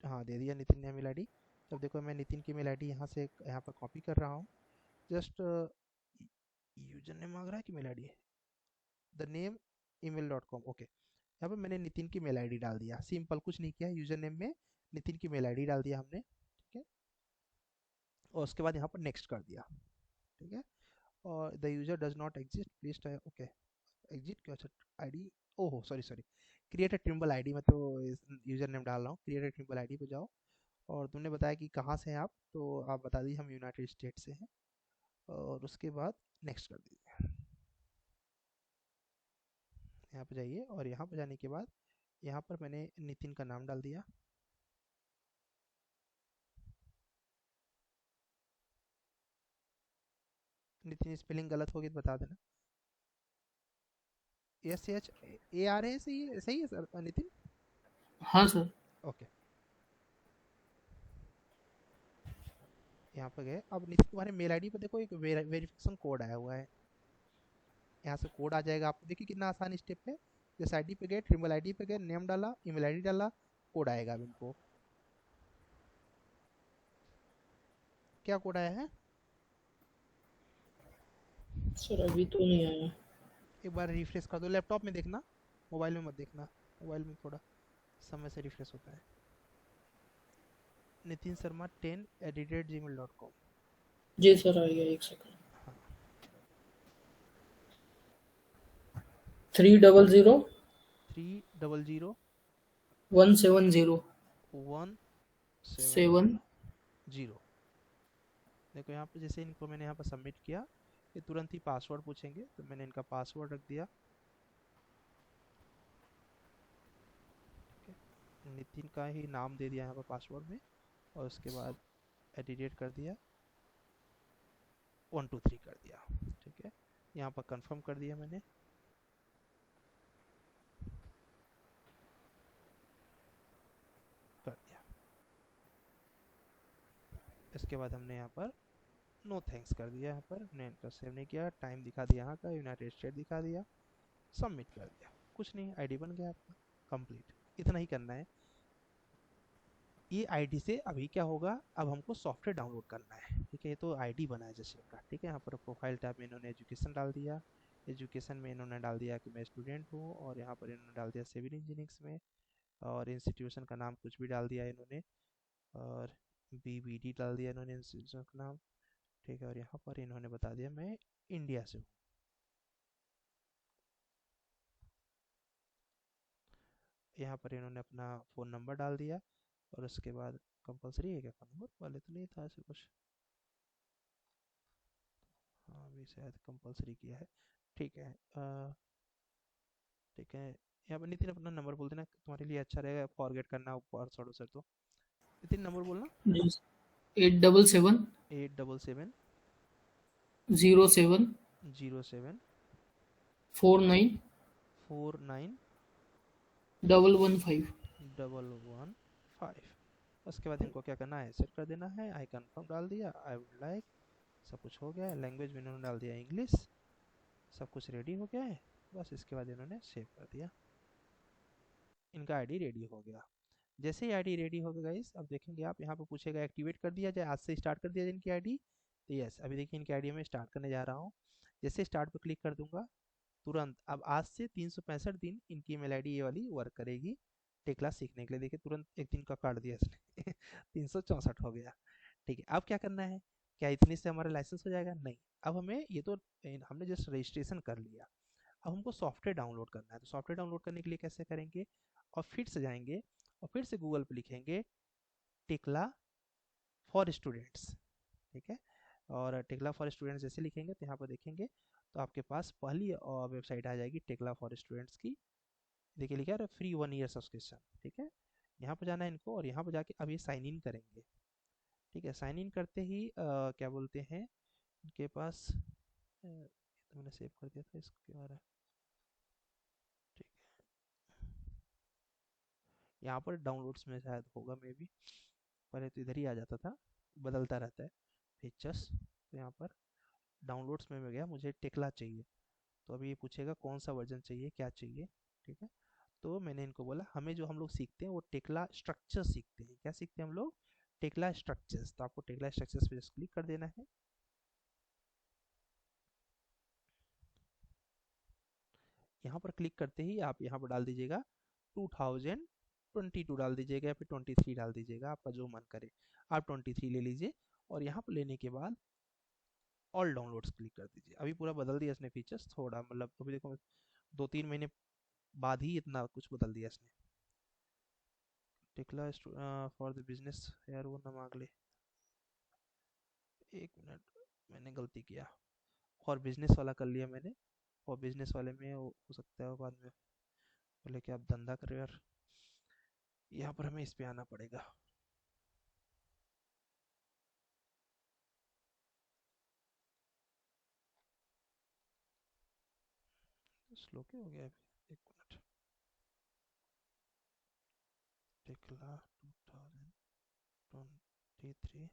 हाँ दे दिया नितिन ने ईमेल आईडी। अब देखो मैं नितिन की ईमेल आईडी यहाँ से यहाँ पर कॉपी कर रहा हूँ। जस्ट यूजर नेम मांग रहा है कि मेल आईडी है, द नेम email.com। ओके, यहाँ पर मैंने नितिन की मेल आईडी डाल दिया, सिंपल, कुछ नहीं किया। यूजर नेम में नितिन की मेल आईडी डाल दिया हमने। ठीक है, और उसके बाद यहाँ पर नेक्स्ट कर दिया। ठीक है, और the user does not exist please, okay exit क्यों, अच्छा आईडी, ओहो sorry sorry, create a Trimble ID, मैं तो यूजर नेम डाल रहा हूँ। क्रिएट अ ट्रिम्बल आईडी पे जाओ, और तुमने बताया कि कहाँ से हैं आप, तो आप बता दीजिए हम यूनाइटेड स्टेट से हैं, और उसके बाद नेक्स्ट कर दीजिए। यहाँ पे जाइए, और यहाँ पे जाने के बाद यहाँ पर मैंने नितिन का नाम डाल दिया। नितिन स्पेलिंग गलत होगी तो बता देना। SHARA सही है सर नितिन? हाँ सर। ओके, यहाँ पे गए। अब नितिन तुम्हारे मेल आईडी पे देखो एक वेरिफिकेशन कोड आया हुआ है, यहाँ से कोड आ जाएगा आपको। देखिए कितना आसान स्टेप है। जिस आईडी पे गए, ट्रिम्बल आईडी पे गए, नेम डाला, ईमेल आईडी डाला, कोड आएगा। अब इनको क्या कोड आया है? सर अभी तो नहीं आया। एक बार रिफ्रेश कर दो, लैपटॉप में देखना, मोबाइल में मत देखना, मोबाइल में थोड़ा समय से रिफ्रेश होता है। नितिन शर्मा 10@gmail.com। जी सर आ गया, एक सेकंड। हाँ 300 300 170 170। 7। देखो यहाँ पे जैसे इनको मैंने यहाँ पर सबमिट किया, ये तुरंत ही पासवर्ड पूछेंगे, तो मैंने इनका पासवर्ड रख दिया। ठीक है, नितिन का ही नाम दे दिया यहाँ पर पासवर्ड में, और उसके बाद एडिट कर दिया। 123 कर दिया। ठीक है, यहाँ पर कंफर्म कर दिया मैंने। कर दिया। इसके बाद हमने यहाँ पर नो थैंक्स कर दिया। यहाँ पर हमने इंटरेस्ट सेव नहीं किया, टाइम दिखा दिया, यहाँ का यूनाइटेड स्टेट दिखा दिया, सबमिट कर दिया। कुछ नहीं, आईडी बन गया आपका, कंप्लीट। इतना ही करना है। ये आईडी से अभी क्या होगा, अब हमको सॉफ्टवेयर डाउनलोड करना है। ठीक है, ये तो आईडी बना है जैसे का। ठीक है, यहाँ पर प्रोफाइल टैब में इन्होंने एजुकेशन डाल दिया। एजुकेशन में इन्होंने डाल दिया कि मैं स्टूडेंट हूँ, और यहाँ पर इन्होंने डाल दिया सिविल इंजीनियरिंग्स में, और इंस्टीट्यूशन का नाम कुछ भी डाल दिया इन्होंने, और बीबीडी डाल दिया इन्होंने इंस्टीट्यूशन का नाम। ठीक है, और यहाँ पर इन्होंने बता दिया मैं इंडिया से हूँ। यहाँ पर इन्होंने अपना फ़ोन नंबर डाल दिया, और उसके बाद कंपलसरी है क्या फ़ोन नंबर, पहले तो नहीं था ऐसे कुछ। हाँ, अभी शायद कंपलसरी किया है। ठीक है, ठीक है। यहाँ पर नितिन अपना नंबर बोल देना, तुम्हारे लिए अच्छा रहेगा, फॉरगेट करना पासवर्ड से। तो नितिन नंबर बोलना। 877 877 07 07 49 49 115। 115। उसके बाद इनको क्या करना है, सेट कर देना है। आई कन्फर्म डाल दिया, आई वुड लाइक, सब कुछ हो गया है। लैंग्वेज में इन्होंने डाल दिया इंग्लिश, सब कुछ रेडी हो गया है। बस इसके बाद इन्होंने सेव कर दिया, इनका आईडी रेडी हो गया। जैसे ही आईडी रेडी हो गया गाइस, अब देखेंगे आप, यहाँ पे पूछेगा एक्टिवेट कर दिया जाए, आज से स्टार्ट कर दिया जाए इनकी आईडी। तो यस, अभी देखिए इनकी आईडी में स्टार्ट करने जा रहा हूँ। जैसे स्टार्ट पर क्लिक कर दूंगा, तुरंत अब आज से 365 दिन इनकी ईमेल आईडी ये वाली वर्क करेगी टेक्ला सीखने के लिए। देखिए तुरंत एक दिन का काट दिया इसने 364 हो गया। ठीक है, अब क्या करना है, क्या इतने से हमारा लाइसेंस हो जाएगा? नहीं, अब हमें ये तो हमने जस्ट रजिस्ट्रेशन कर लिया, अब हमको सॉफ्टवेयर डाउनलोड करना है। तो सॉफ्टवेयर डाउनलोड करने के लिए कैसे करेंगे, और फिर से जाएंगे, और फिर से गूगल पे लिखेंगे टेक्ला फॉर स्टूडेंट्स। ठीक है, और टेक्ला फॉर स्टूडेंट्स जैसे लिखेंगे तो यहाँ पर देखेंगे, तो आपके पास पहली वेबसाइट आ जाएगी टेक्ला फॉर स्टूडेंट्स की। देखिए लिखा है फ्री 1 ईयर सब्सक्रिप्शन। ठीक है, यहाँ पर जाना है इनको, और यहाँ पर जाके अब ये साइन इन करेंगे। ठीक है, साइन इन करते ही क्या बोलते हैं, इनके पास तो मैंने सेव कर दिया था, इसको क्या हो रहा है। ठीक है, यहाँ पर डाउनलोड्स में शायद होगा मे बी, पहले तो इधर ही आ जाता था, बदलता रहता है फीचर्स। तो यहाँ पर डाउनलोड्स में मैं गया, मुझे टेक्ला चाहिए। तो अभी ये पूछेगा कौन सा वर्जन चाहिए, क्या चाहिए। ठीक है, तो मैंने इनको बोला हमें जो हम लोग सीखते हैं वो टेक्ला स्ट्रक्चर सीखते हैं। क्या सीखते हैं हम लोग? Tekla structures. तो आपको टेक्ला स्ट्रक्चर्स पे जस्ट क्लिक कर देना है। यहाँ पर क्लिक करते ही आप यहाँ पर डाल दीजिएगा 2022 डाल दीजिएगा, या फिर 23 डाल दीजिएगा, आपका जो मन करे। आप 23 ले लीजिए, और यहाँ पर लेने के बाद ऑल डाउनलोड्स क्लिक कर दीजिए। अभी पूरा बदल दिया इसने फीचर्स थोड़ा, मतलब अभी देखो 2-3 महीने बाद ही इतना कुछ बदल दिया इसने। टेक्ला फॉर द बिजनेस, यार वो ना मांग ले, 1 मिनट, मैंने गलती किया, और बिजनेस वाला कर लिया मैंने, और बिजनेस वाले में हो सकता है बाद में, बोले कि आप धंधा करो यार, यहाँ पर हमें इस पे आना पड़ेगा। स्लो क्यों हो गया अभी, 1 minute. Tekla 2023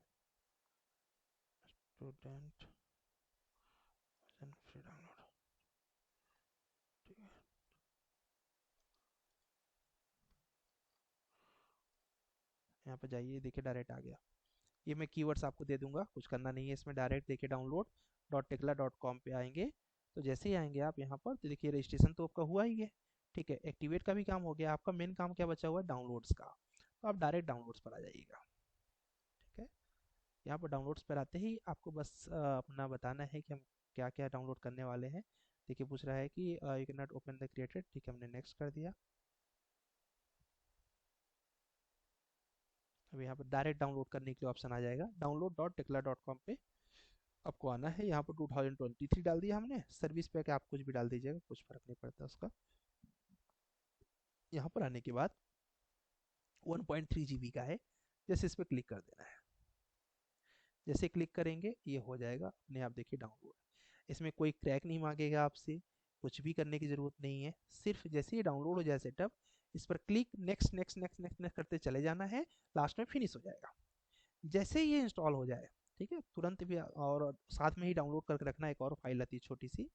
student free download. ठीक है, यहाँ पर जाइए, देखिए डायरेक्ट आ गया। ये मैं कीवर्ड्स आपको दे दूंगा, कुछ करना नहीं है इसमें, डायरेक्ट देखिए डाउनलोड .tekla.com पे आएंगे। तो जैसे ही आएंगे आप यहाँ पर, तो देखिए रजिस्ट्रेशन तो आपका हुआ ही है। ठीक है, एक्टिवेट का भी काम हो गया, आपका मेन काम क्या बचा हुआ है, डाउनलोड्स का। तो आप डायरेक्ट डाउनलोड्स पर आ जाइएगा। ठीक है, यहाँ पर डाउनलोड्स पर आते ही आपको बस अपना बताना है कि हम क्या क्या डाउनलोड करने वाले हैं। देखिए पूछ रहा है कि you can not open the created. ठीक है, हमने नेक्स्ट कर दिया। अब यहाँ पर डायरेक्ट डाउनलोड करने के लिए ऑप्शन आ जाएगा, download.tekla.com पे आपको आना है। यहाँ पर 2023 डाल दिया हमने, सर्विस पैक आप कुछ भी डाल दीजिएगा, कुछ फर्क नहीं पड़ता उसका। यहाँ पर आने के बाद 1.3 GB का है, जैसे इस पर क्लिक कर देना है। जैसे क्लिक करेंगे ये हो जाएगा अपने आप, देखिए डाउनलोड। इसमें कोई क्रैक नहीं मांगेगा आपसे, कुछ भी करने की ज़रूरत नहीं है। सिर्फ जैसे ही डाउनलोड हो जाए सेटअप, इस पर click next next next next next करते चले जाना है, लास्ट में फिनिश हो जाएगा। जैसे ही ये इंस्टॉल हो जाए, ठीक है, तुरंत भी, और साथ में ही डाउनलोड करके रखना, एक और फाइल आती है छोटी सी,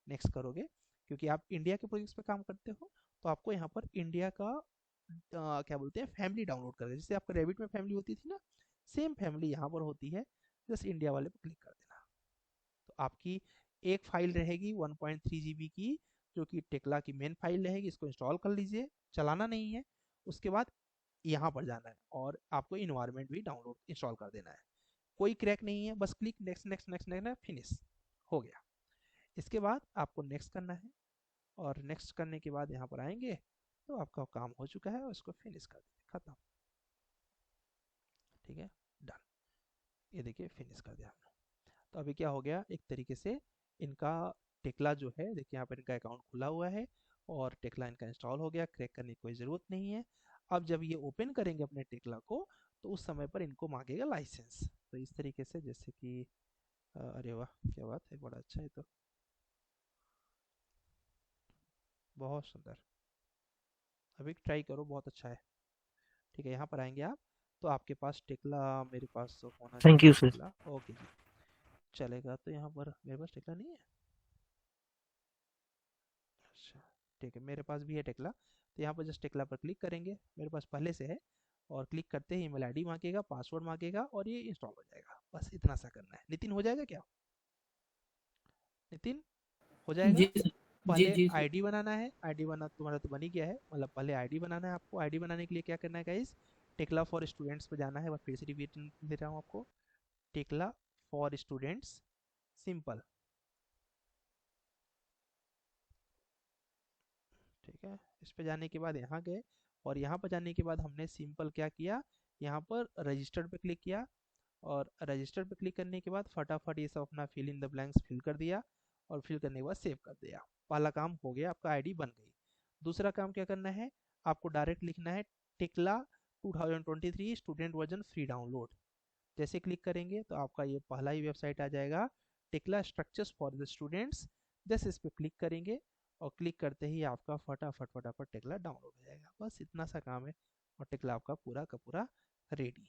नेक्स्ट करोगे, क्योंकि आप इंडिया के प्रोजेक्ट्स पे काम करते हो, तो आपको यहाँ पर इंडिया का क्या बोलते हैं फैमिली डाउनलोड करके, जैसे आपका रेविट में फैमिली होती थी ना, सेम फैमिली यहाँ पर होती है, जस्ट इंडिया वाले पर क्लिक कर देना। तो आपकी एक फाइल रहेगी 1.3 GB की, जो कि टेक्ला की मेन फाइल रहेगी, इसको इंस्टॉल कर लीजिए, चलाना नहीं है। उसके बाद यहाँ पर जाना है और आपको इन्वायरमेंट भी डाउनलोड इंस्टॉल कर देना है। कोई क्रैक नहीं है, बस click next next next next, finish हो गया। इसके बाद आपको नेक्स्ट करना है, और नेक्स्ट करने के बाद यहाँ पर आएंगे तो आपका काम हो चुका है, और इसको फिनिश कर दीजिए, खत्म। ठीक है, डन। ये देखिए फिनिश कर दिया हमने। तो अभी क्या हो गया, एक तरीके से इनका टेक्ला जो है, देखिए यहाँ पर इनका अकाउंट खुला हुआ है और टेक्ला इनका इंस्टॉल हो गया, क्रैक करने की कोई ज़रूरत नहीं है। अब जब ये ओपन करेंगे अपने टेक्ला को, तो उस समय पर इनको मांगेगा लाइसेंस। तो इस तरीके से, जैसे कि अरे वाह क्या बात है, बड़ा अच्छा है, तो बहुत सुंदर, अभी ट्राई करो, बहुत अच्छा है। ठीक है, यहाँ पर आएंगे आप, तो आपके पास टेक्ला, मेरे पास तो होना थैंक यू चाहिए सर। टेक्ला, ओके जी चलेगा। तो यहाँ पर मेरे पास टेक्ला नहीं है, अच्छा ठीक है, मेरे पास भी है टेक्ला। तो यहाँ पर जस्ट टेक्ला पर क्लिक करेंगे, मेरे पास पहले से है, और क्लिक करते ही ईमेल आईडी मांगेगा, पासवर्ड मांगेगा, और ये इंस्टॉल हो जाएगा। बस इतना सा करना है। नितिन हो जाएगा क्या, नितिन हो जाएगा? जी सर। जी पहले जी सर। आईडी बनाना है, आईडी बना, तुम्हारा तो बन ही गया है, मतलब पहले आईडी बनाना है आपको। आईडी बनाने के लिए क्या करना है गाइस, टेक्ला फॉर स्टूडेंट्स पे जाना है, फिर से रिपीट दे रहा हूँ आपको, टेक्ला फॉर स्टूडेंट्स, सिंपल, ठीक है। इस पे जाने के बाद यहाँ गए, और यहाँ पर जाने के बाद हमने सिंपल क्या किया, यहाँ पर रजिस्टर पे क्लिक किया, और रजिस्टर पे क्लिक करने के बाद फटाफट ये सब अपना fill in the blanks fill कर दिया, और फिल करने के बाद सेव कर दिया। पहला काम हो गया, आपका आईडी बन गई। दूसरा काम क्या करना है, आपको डायरेक्ट लिखना है Tekla 2023 student version free download. जैसे क्लिक करेंगे तो आपका ये पहला ही वेबसाइट आ जाएगा, Tekla structures for the students. जैसे इस पर क्लिक करेंगे, और क्लिक करते ही आपका फटाफट फटाफट टेक्ला डाउनलोड हो जाएगा। बस इतना सा काम है, और टेक्ला आपका पूरा का पूरा रेडी।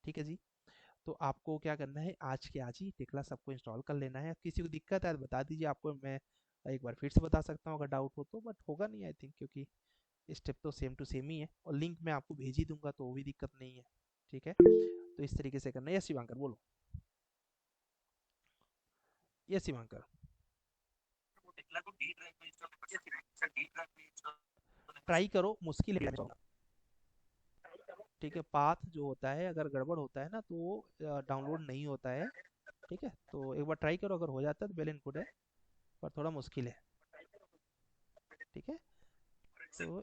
ठीक है जी, तो आपको क्या करना है, आज के आज ही टेक्ला सबको इंस्टॉल कर लेना है। किसी को दिक्कत है तो बता दीजिए, आपको मैं एक बार फिर से बता सकता हूँ अगर डाउट हो तो, बट होगा नहीं आई थिंक, क्योंकि स्टेप तो सेम टू सेम ही है, और लिंक मैं आपको भेज ही दूंगा, तो वो भी दिक्कत नहीं है। ठीक है, तो इस तरीके से करना है। यस शिवांकर बोलो, यस शिवांकर। ट्राई करो, मुश्किल है, ठीक है। पाथ जो होता है अगर गड़बड़ होता है ना, तो वो डाउनलोड नहीं होता है। ठीक है, तो एक बार ट्राई करो, अगर हो जाता है तो वेल एंड गुड है, पर थोड़ा मुश्किल है। ठीक है, तो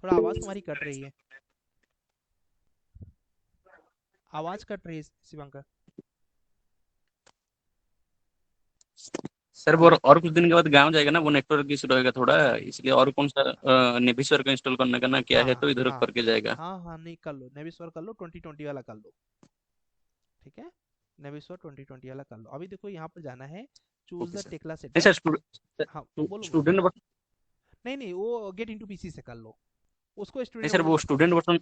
थोड़ा आवाज़ तुम्हारी कट रही है, आवाज़ कट रही है शिवांकर। सर वो और कुछ दिन के बाद गांव जाएगा ना, वो नेटवर्क इशू रहेगा थोड़ा, इसलिए और कौन सा नेविश्वर का इंस्टॉल करने का ना क्या हाँ है, हाँ तो इधर हाँ करके जाएगा। हाँ हाँ, नहीं कर लो, नेविश्वर कर लो, 2020 वाला कर लो। ठीक है, नेविश्वर 2020 वाला कर लो। अभी देखो यहाँ पर जाना है, choose okay the sir. Tekla नहीं सेटअप। सर, हाँ बोलो बोलो, स्टूडेंट, नहीं नहीं, वो गेट इनटू पीसी से कर लो, उसको नहीं स्टूडेंट सर वो वर्जन,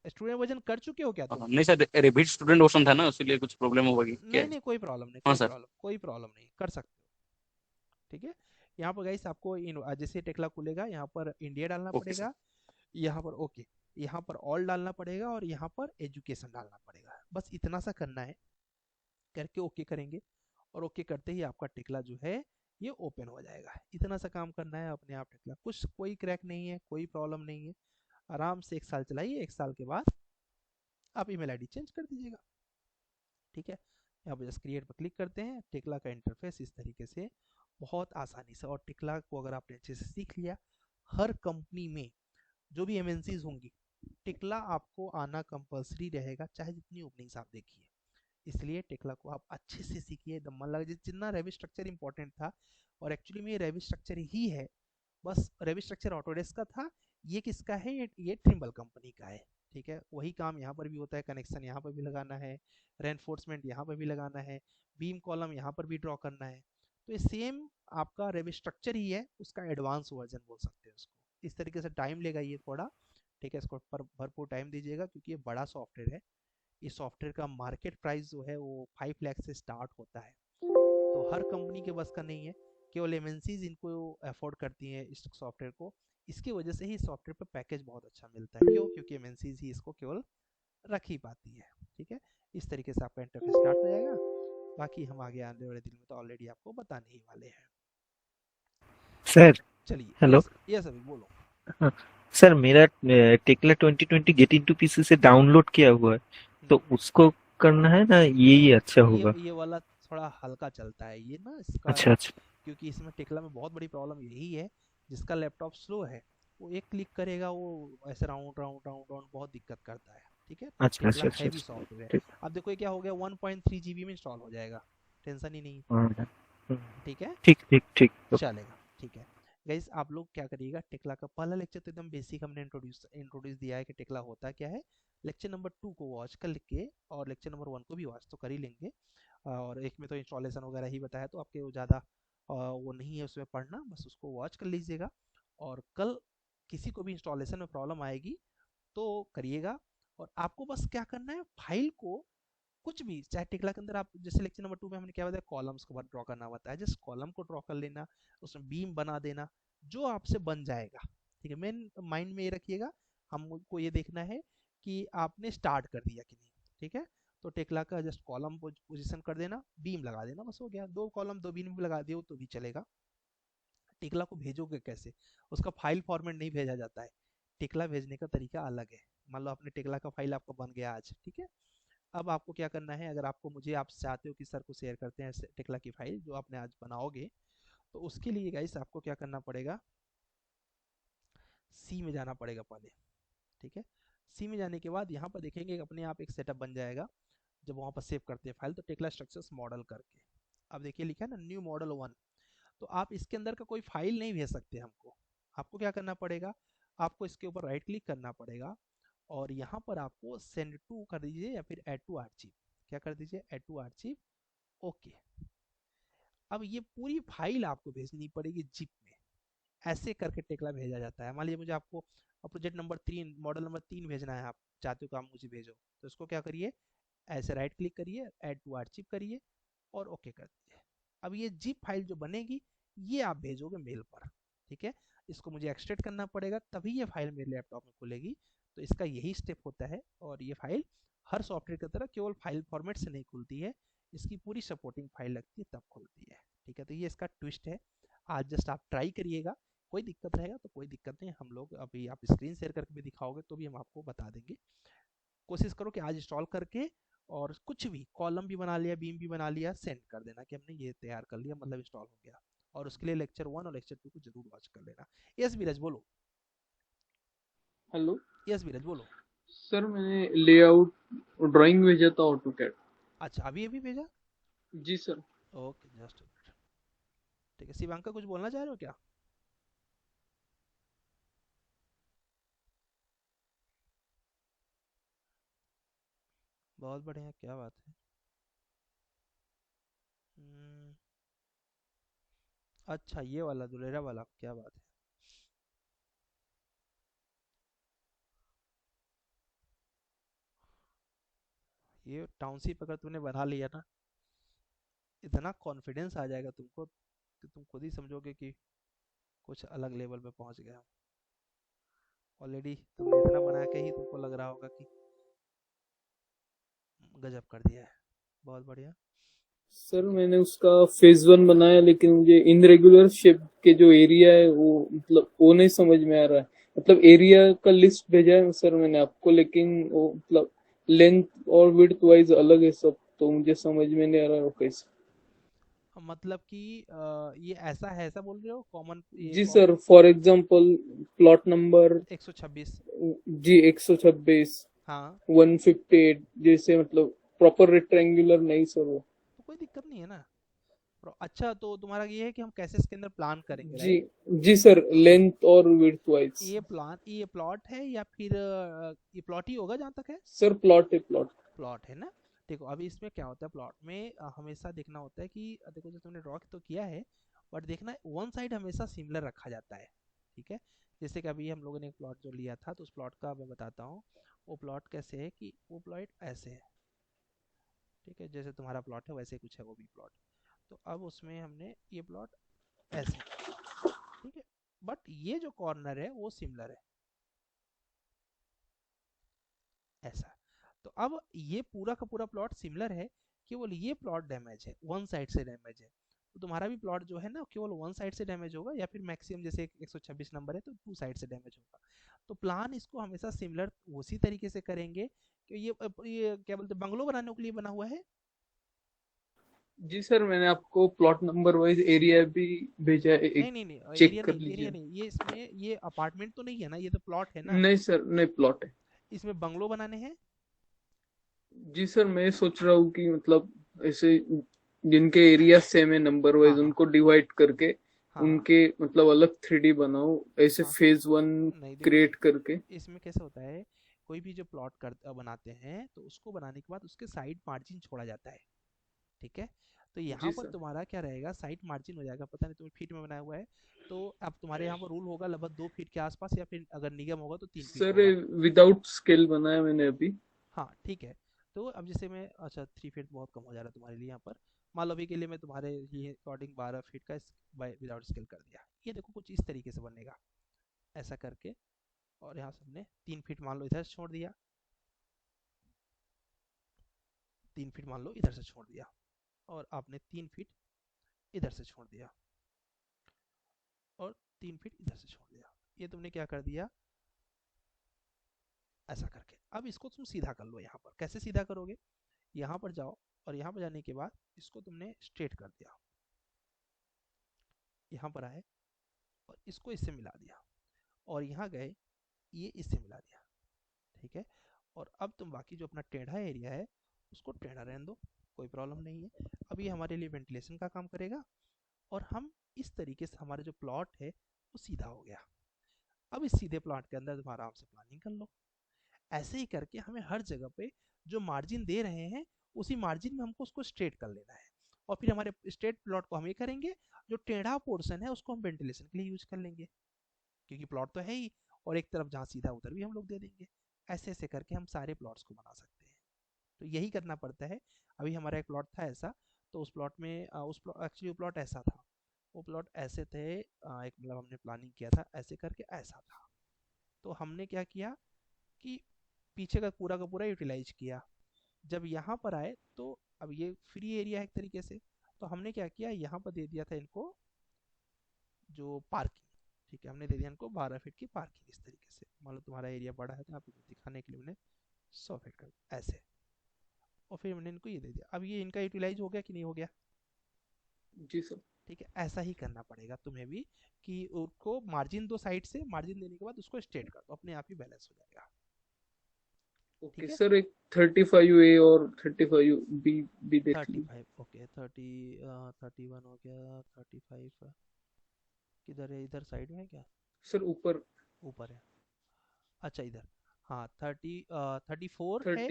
स्टूडेंट वर्जन कर चुके हो क्या तुम? नहीं सर रेबिट स्टूडेंट वर्जन था ना, इसलिए कुछ प्रॉब्लम होगी क्या? नहीं नहीं, कोई प्रॉब्लम नहीं, हाँ कोई सर। प्रॉब्लम, कोई प्रॉब्लम नहीं, कर सकते हो। ठीक है, यहाँ पर गाइस आपको जैसे टेक्ला खुलेगा, यहाँ पर इंडिया डालना ओके सर। पड़ेगा, यहाँ पर ओके, यहाँ पर ऑल डालना पड़ेगा, और यहाँ पर एजुकेशन डालना पड़ेगा। बस इतना सा करना है, करके ओके करेंगे, और ओके करते ही आपका टेक्ला जो है ये ओपन हो जाएगा। इतना सा काम करना है, अपने आप टेक्ला, कुछ कोई क्रैक नहीं है, कोई प्रॉब्लम नहीं है। आराम से 1 साल चलाइए, 1 साल के बाद आप ईमेल आईडी चेंज कर दीजिएगा। ठीक है, यहाँ पर जस्ट क्रिएट पर क्लिक करते हैं। टेक्ला का इंटरफेस इस तरीके से बहुत आसानी से, और टेक्ला को अगर आपने अच्छे से सीख लिया, हर कंपनी में जो भी एमएनसीज होंगी, टेक्ला आपको आना कंपलसरी रहेगा, चाहे जितनी ओपनिंग्स आप देखिए। इसलिए टेक्ला को आप अच्छे से सीखिए, एकदम मन लगा। जितना रेवी स्ट्रक्चर इंपॉर्टेंट था, और एक्चुअली में ये रेवी स्ट्रक्चर ही है, बस रेवी स्ट्रक्चर ऑटोडेस्क का था, ये किसका है? ये ट्रिम्बल कंपनी का है। ठीक है, वही काम यहाँ पर भी होता है, कनेक्शन यहाँ पर भी लगाना है, रेनफोर्समेंट यहाँ पर भी लगाना है, बीम कॉलम यहाँ पर भी ड्रॉ करना है। तो ये सेम आपका रेव स्ट्रक्चर ही है, उसका एडवांस वर्जन बोल सकते हैं उसको। इस तरीके से टाइम लेगा ये थोड़ा। ठीक है, इसको पर भरपूर टाइम दीजिएगा क्योंकि ये बड़ा सॉफ्टवेयर है। इस सॉफ्टवेयर का मार्केट प्राइस जो है वो 5 लाख से स्टार्ट होता है। तो हर कंपनी के बस का नहीं है, केवल एमएनसीज इनको अफोर्ड करती हैं इस सॉफ्टवेयर को। इसकी वजह से ही सॉफ्टवेयर पे पैकेज बहुत अच्छा मिलता है। क्यों? क्योंकि एमएनसीज ही इसको केवल रख ही पाती है। ठीक है, इस तरीके से आपका इंटरफेस स्टार्ट हो जाएगा। बाकी हम आगे आने वाले दिन में तो ऑलरेडी आपको बताने ही वाले हैं। सर चलिए, हेलो। यस अभी बोलो। हाँ, सर मेरा टेक्ला 2020 गेट इनटू पीसी से डाउनलोड किया हुआ है, तो उसको करना है ना, यही अच्छा होगा? ये वाला थोड़ा हल्का चलता है ये ना इसका। अच्छा अच्छा। क्योंकि इसमें टेक्ला में बहुत बड़ी प्रॉब्लम यही है, जिसका लैपटॉप स्लो है वो एक क्लिक करेगा वो ऐसे राउंड राउंड राउंड राउंड बहुत दिक्कत करता है। ठीक है, अच्छा अच्छा टेक्ला अच्छा हैवी अच्छा, सॉफ्टवेयर है। ठीक। अब देखो ये क्या हो गया, 1.3 GB में इंस्टॉल हो जाएगा, टेंशन ही नहीं। हाँ, ठीक है, ठीक ठीक ठीक। चलेगा। ठीक है गाइस, आप लोग क्या करिएगा, टेक्ला का पहला लेक्चर तो एकदम बेसिक हमने इंट्रोड्यूस दिया है कि टेक्ला होता क्या है। लेक्चर नंबर 2 को वॉच कर के और लेक्चर नंबर 1 को भी वॉच तो कर ही लेंगे। और एक में तो इंस्टॉलेशन वगैरह ही बताया, तो आपके ज़्यादा वो नहीं है उसमें पढ़ना, बस उसको वॉच कर लीजिएगा। और कल किसी को भी इंस्टॉलेशन में प्रॉब्लम आएगी तो करिएगा। और आपको बस क्या करना है, फाइल को कुछ भी, चाहे टेक्ला के अंदर आप जैसे लेक्चर नंबर 2 में हमने क्या बताया, कॉलम्स को ड्रॉ करना बताया, जस्ट कॉलम को ड्रॉ कर लेना, उसमें बीम बना देना, जो आपसे बन जाएगा। ठीक है, मेन माइंड में ये रखिएगा, हमको ये देखना है कि आपने स्टार्ट कर दिया कि नहीं। ठीक है, तो टेक्ला का जस्ट कॉलम पोजीशन कर देना, बीम लगा देना, बस हो गया। 2 कॉलम 2 बीम भी लगा दियो तो भी चलेगा। टेक्ला को भेजोगे कैसे? उसका फाइल फॉर्मेट नहीं भेजा जाता है, टेक्ला भेजने का तरीका अलग है। मान लो आपने टेक्ला का फाइल आपका बन गया आज। ठीक है, अब आपको क्या करना है, अगर आपको मुझे आप चाहते हो कि सर को शेयर करते हैं टेक्ला की फाइल जो आपने आज बनाओगे, तो उसके लिए गाइस आपको क्या करना पड़ेगा, सी में जाना पड़ेगा पहले। ठीक है, सी में जाने के बाद यहाँ पर देखेंगे अपने आप एक सेटअप बन जाएगा। जब वहाँ पर सेव करते हैं फाइल तो टेक्ला स्ट्रक्चर्स मॉडल करके, अब देखिए लिखा है ना न्यू मॉडल 1। तो आप इसके अंदर का कोई फाइल नहीं भेज सकते हमको। आपको क्या करना पड़ेगा, आपको इसके ऊपर राइट क्लिक करना पड़ेगा और यहाँ पर आपको सेंड टू कर दीजिए या फिर ऐड टू आर्चिव। क्या कर दीजिए, ऐड टू आर्चिव। ओके, अब ये पूरी फाइल आपको भेजनी पड़ेगी जिप में। ऐसे करके टेक्ला भेजा जाता है। मान लीजिए मुझे आपको प्रोजेक्ट नंबर 3 मॉडल नंबर 3 भेजना है, आप चाहते हो कि आप मुझे भेजो, तो इसको क्या करिए, ऐसे राइट क्लिक करिए, ऐड टू आर्चिव करिए और ओके कर दीजिए। अब ये जिप फाइल जो बनेगी ये आप भेजोगे मेल पर। ठीक है, इसको मुझे एक्सट्रैक्ट करना पड़ेगा तभी ये फाइल मेरे लैपटॉप में खुलेगी। तो इसका यही स्टेप होता है। और ये फाइल हर सॉफ्टवेयर की तरह केवल फाइल फॉर्मेट से नहीं खुलती है, इसकी पूरी सपोर्टिंग फाइल लगती है तब खुलती है। ठीक है, तो ये इसका ट्विस्ट है। आज जस्ट आप ट्राई करिएगा, कोई दिक्कत रहेगा तो कोई दिक्कत नहीं, हम लोग अभी आप स्क्रीन शेयर करके भी दिखाओगे तो भी हम आपको बता देंगे। कोशिश करो कि आज इंस्टॉल करके और कुछ भी कॉलम भी बना लिया, बीम भी बना लिया, सेंड कर देना कि हमने ये तैयार कर लिया, मतलब इंस्टॉल हो गया। और उसके लिए लेक्चर 1 और लेक्चर 2 को जरूर वॉच कर लेना। यस बीरज बोलो। हेलो यस बीरज बोलो। सर, मैंने लेआउट ड्राइंग भेजा था ऑटोकैड। अच्छा, अभी अभी भेजा? जी सर। Okay, just minute. ठीक है, शिवांका कुछ बोलना चाह रहे हो क्या? बहुत बढ़िया, क्या बात है। अच्छा, ये वाला दुलेरा वाला, क्या बात है। ये टाउनशिप अगर तूने बना लिया ना, इतना कॉन्फिडेंस आ जाएगा तुमको कि तुम खुद ही समझोगे कि कुछ अलग लेवल पे पहुंच गया। ऑलरेडी तुमने इतना बना के ही तुमको लग रहा होगा कि गजब कर दिया है। बहुत बढ़िया। सर, मैंने उसका फेज 1 बनाया, लेकिन मुझे इनरेगुलर शेप के जो एरिया है वो मतलब वो नहीं समझ में आ रहा है। मतलब एरिया का लिस्ट भेजा है सर मैंने आपको, लेकिन वो मतलब लेंथ और विड्थ वाइज अलग है सब, तो मुझे समझ में नहीं आ रहा है वो कैसे। मतलब कि ये ऐसा है, ऐसा बोल रहे हो कॉमन? जी sir, for example plot number 126। जी 126, हाँ, 158 जैसे, मतलब प्रॉपर रेक्टेंगुलर नहीं सर वो। तो कोई दिक्कत नहीं है ना, अच्छा, तो तुम्हारा ये है कि हम कैसे इसके अंदर प्लान करेंगे, जी राइट? जी सर, लेंथ और विड्थ वाइज। ये प्लॉट है या फिर ये प्लॉट ही होगा जहाँ तक है? सर प्लॉट है, प्लॉट। प्लॉट है ना। देखो अभी इसमें क्या होता है, प्लॉट में हमेशा देखना होता है कि देखो जो तुमने ड्रॉ तो किया है, बट देखना वन साइड हमेशा सिमिलर रखा जाता है, ठीक है। जैसे कि अभी हम लोगों ने एक प्लॉट जो लिया था, तो उस प्लॉट का मैं बताता हूँ। वो प्लॉट कैसे है कि वो प्लॉट ऐसे है, ठीक है, जैसे तुम्हारा प्लॉट है वैसे कुछ है वो भी प्लॉट। तो अब उसमें हमने ये प्लॉट ऐसे किया, ठीक है, बट ये जो कॉर्नर है वो सिमिलर है, ऐसा। तो अब ये पूरा का पूरा प्लॉट सिमिलर है, केवल ये प्लॉट डैमेज है, वन साइड से डैमेज है। तो तुम्हारा भी प्लॉट जो है ना केवल वन साइड से डैमेज होगा, या फिर मैक्सिमम जैसे 126 नंबर है तो टू साइड से डैमेज होगा। तो प्लान इसको हमेशा सिमिलर उसी तरीके से करेंगे कि ये क्या बोलते हैं, बंगलो बनाने के लिए बना हुआ है। जी सर, मैंने आपको प्लॉट नंबर वाइज एरिया भी भेजा है, एक नहीं नहीं नहीं, चेक एरिया कर नहीं, एरिया लीजिए। नहीं, ये इसमें ये अपार्टमेंट तो नहीं है ना, ये तो प्लॉट है ना। नहीं सर, नहीं प्लॉट है। इसमें बंगलो बनाने हैं। जी सर, मैं सोच रहा हूँ कि मतलब ऐसे जिनके एरिया सेम है नंबर हाँ वाइज, हाँ उनको डिवाइड करके हाँ उनके मतलब अलग 3D बनाओ, ऐसे हाँ। फेज 1 नहीं देखो, क्रिएट करके। इसमें कैसे होता है, कोई भी जो प्लॉट बनाते हैं तो उसको बनाने के बाद उसके साइड मार्जिन छोड़ा जाता है, ठीक है। तो यहाँ जी पर सर। तुम्हारा क्या रहेगा, साइड मार्जिन हो जाएगा, पता नहीं तुम्हें फीट में बनाया हुआ है। तो अब तुम्हारे यहाँ पर रूल होगा लगभग 2 फीट के आसपास, या फिर अगर निगम होगा तो 3 फीट सर होगा। विदाउट स्केल बनाया मैंने अभी। हाँ ठीक है। तो अब जैसे मैं, अच्छा 3 फीट बहुत कम हो जा रहा है तुम्हारे लिए यहाँ पर। मान लो अभी के लिए मैं तुम्हारे लिए अकॉर्डिंग 12 फीट का विदाउट स्केल कर दिया। ये देखो कुछ इस तरीके से बनेगा, ऐसा करके। और यहाँ से हमने 3 फीट मान लो इधर से छोड़ दिया, 3 फीट मान लो इधर से छोड़ दिया, और आपने 3 फीट इधर से छोड़ दिया, और 3 फीट इधर से छोड़ दिया। ये तुमने क्या कर दिया, ऐसा करके। अब इसको तुम सीधा कर लो। यहाँ पर कैसे सीधा करोगे, यहाँ पर जाओ, और यहाँ पर जाने के बाद इसको तुमने स्ट्रेट कर दिया, यहाँ पर आए और इसको इससे मिला दिया, और यहाँ गए ये इससे मिला दिया, ठीक है। और अब तुम बाकी जो अपना टेढ़ा एरिया है उसको टेढ़ा रहने दो, कोई प्रॉब्लम नहीं है। अब ये हमारे लिए वेंटिलेशन का काम करेगा, और हम इस तरीके से हमारा जो प्लॉट है वो सीधा हो गया। अब इस सीधे प्लॉट के अंदर तुम आराम से प्लानिंग कर लो। ऐसे ही करके हमें हर जगह पे जो मार्जिन दे रहे हैं उसी मार्जिन में हमको उसको स्ट्रेट कर लेना है। और फिर हमारे स्ट्रेट प्लॉट को हम ये करेंगे, जो टेढ़ा पोर्शन है उसको हम वेंटिलेशन के लिए यूज कर लेंगे, क्योंकि प्लॉट तो है ही, और एक तरफ जहाँ सीधा उधर भी हम लोग दे देंगे। ऐसे ऐसे करके हम सारे प्लॉट्स को बना सकते हैं। तो यही करना पड़ता है। अभी हमारा एक प्लॉट था ऐसा, तो उस प्लॉट में एक्चुअली वो प्लॉट ऐसा था, वो प्लॉट ऐसे थे, एक मतलब हमने प्लानिंग किया था ऐसे करके, ऐसा था। तो हमने क्या किया कि पीछे का पूरा यूटिलाइज किया। जब यहाँ पर आए तो अब ये फ्री एरिया है एक तरीके से, तो हमने क्या किया, यहाँ पर दे दिया था इनको जो पार्किंग, ठीक है, हमने दे दिया इनको 12 फीट की पार्किंग। इस तरीके से मान लो तुम्हारा एरिया बड़ा है तो आपको दिखाने के लिए मैंने 100 फीट कर ऐसे, और फिर मैंने इनको ये दे दिया। अब ये इनका यूटिलाइज हो गया कि नहीं हो गया, जी सर। ठीक है। ऐसा ही करना पड़ेगा तुम्हें भी, कि उसको मार्जिन दो, साइड से मार्जिन देने के बाद उसको स्ट्रेट कर दो, अपने आप ही बैलेंस हो जाएगा, ओके ठीक है। सर, एक 35A और 35B भी देख लीजिए। 35 ओके, 31 हो गया, 35 किधर है, इधर साइड में है क्या, सर ऊपर। ऊपर है, अच्छा इधर। हाँ 34 है।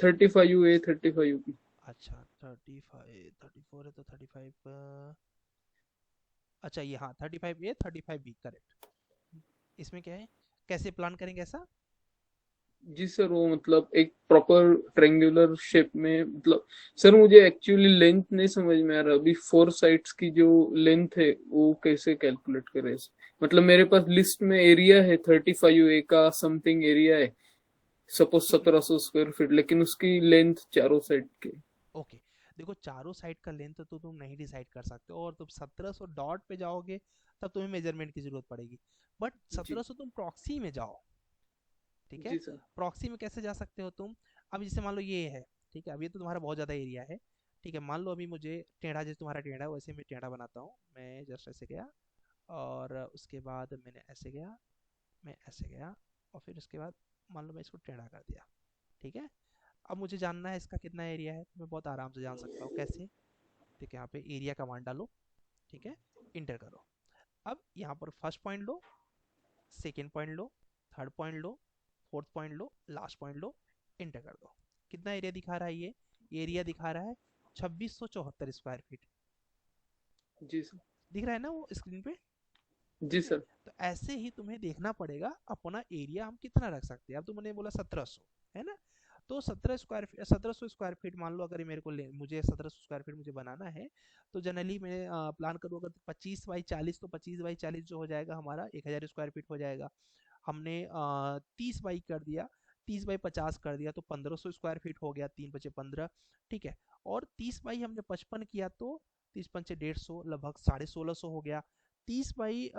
35A 35B। अच्छा 34 है तो 35, अच्छा ये हाँ 35A 35B करेक्ट। इसमें क्या है, कैसे प्लान करेंगे ऐसा। जी सर, वो मतलब एक प्रॉपर ट्रेंगुलर शेप में, मतलब सर मुझे एक्चुअली लेंथ नहीं समझ में आ रहा अभी, 4 साइड्स की जो लेंथ है वो कैसे कैलकुलेट करें मतलब मेरे पास लिस्ट में एरिया है 35A का समथिंग एरिया है, सपोज 1700 स्क्वायर फीट, लेकिन उसकी लेंथ चारों साइड की। ओके, देखो चारों साइड का लेंथ तो तुम नहीं डिसाइड कर सकते हो, और तुम 1700 डॉट पे जाओगे तब तुम्हें मेजरमेंट की जरूरत पड़ेगी। बट जी 1700 तुम प्रॉक्सी में जाओ, ठीक है। जी सर। प्रॉक्सी में कैसे जा सकते हो तुम, अब जैसे मान लो ये है, ठीक है, अब ये तो तुम्हारा बहुत ज़्यादा एरिया है, ठीक है। मान लो अभी मुझे टेढ़ा, जैसे तुम्हारा टेढ़ा है वैसे मैं टेढ़ा बनाता हूँ। मैं जस्ट ऐसे गया, और उसके बाद मैंने ऐसे गया, मैं ऐसे गया, और फिर उसके बाद मान लो मैं इसको टेढ़ा कर दिया, ठीक है। अब मुझे जानना है इसका कितना एरिया है, तो मैं बहुत आराम से जान सकता हूँ, कैसे, ठीक है, यहाँ पे एरिया कमांड डालो, ठीक है, इंटर करो। अब यहाँ पर फर्स्ट पॉइंट लो, सेकेंड पॉइंट लो, थर्ड पॉइंट लो, फोर्थ पॉइंट लो, लास्ट पॉइंट लो, इंटर कर दो। कितना एरिया दिखा रहा है ये? एरिया दिखा रहा है 2674 स्क्वायर फीट। जी सर। दिख रहा है ना वो स्क्रीन पे? जी ठीक है, सर। तो ऐसे ही तुम्हें देखना पड़ेगा अपना एरिया हम कितना रख सकते हैं। अब तुमने बोला 1700 है ना, तो 1700 स्क्वायर फीट मान लो, अगर मेरे को मुझे 1700 स्क्वायर फीट मुझे बनाना है, तो जनरली मैं प्लान करूँ अगर 25 बाई 40, तो 25 बाई 40 जो हो जाएगा हमारा 1000 स्क्वायर फीट हो जाएगा। हमने 30 बाई कर दिया, 30 बाई 50 कर दिया, तो 1500 स्क्वायर फीट हो गया, 3 बचे 15, ठीक है। और 30 बाई हमने 55 किया, तो 30 पंचे 150, लगभग 1650 हो गया। 30 बाई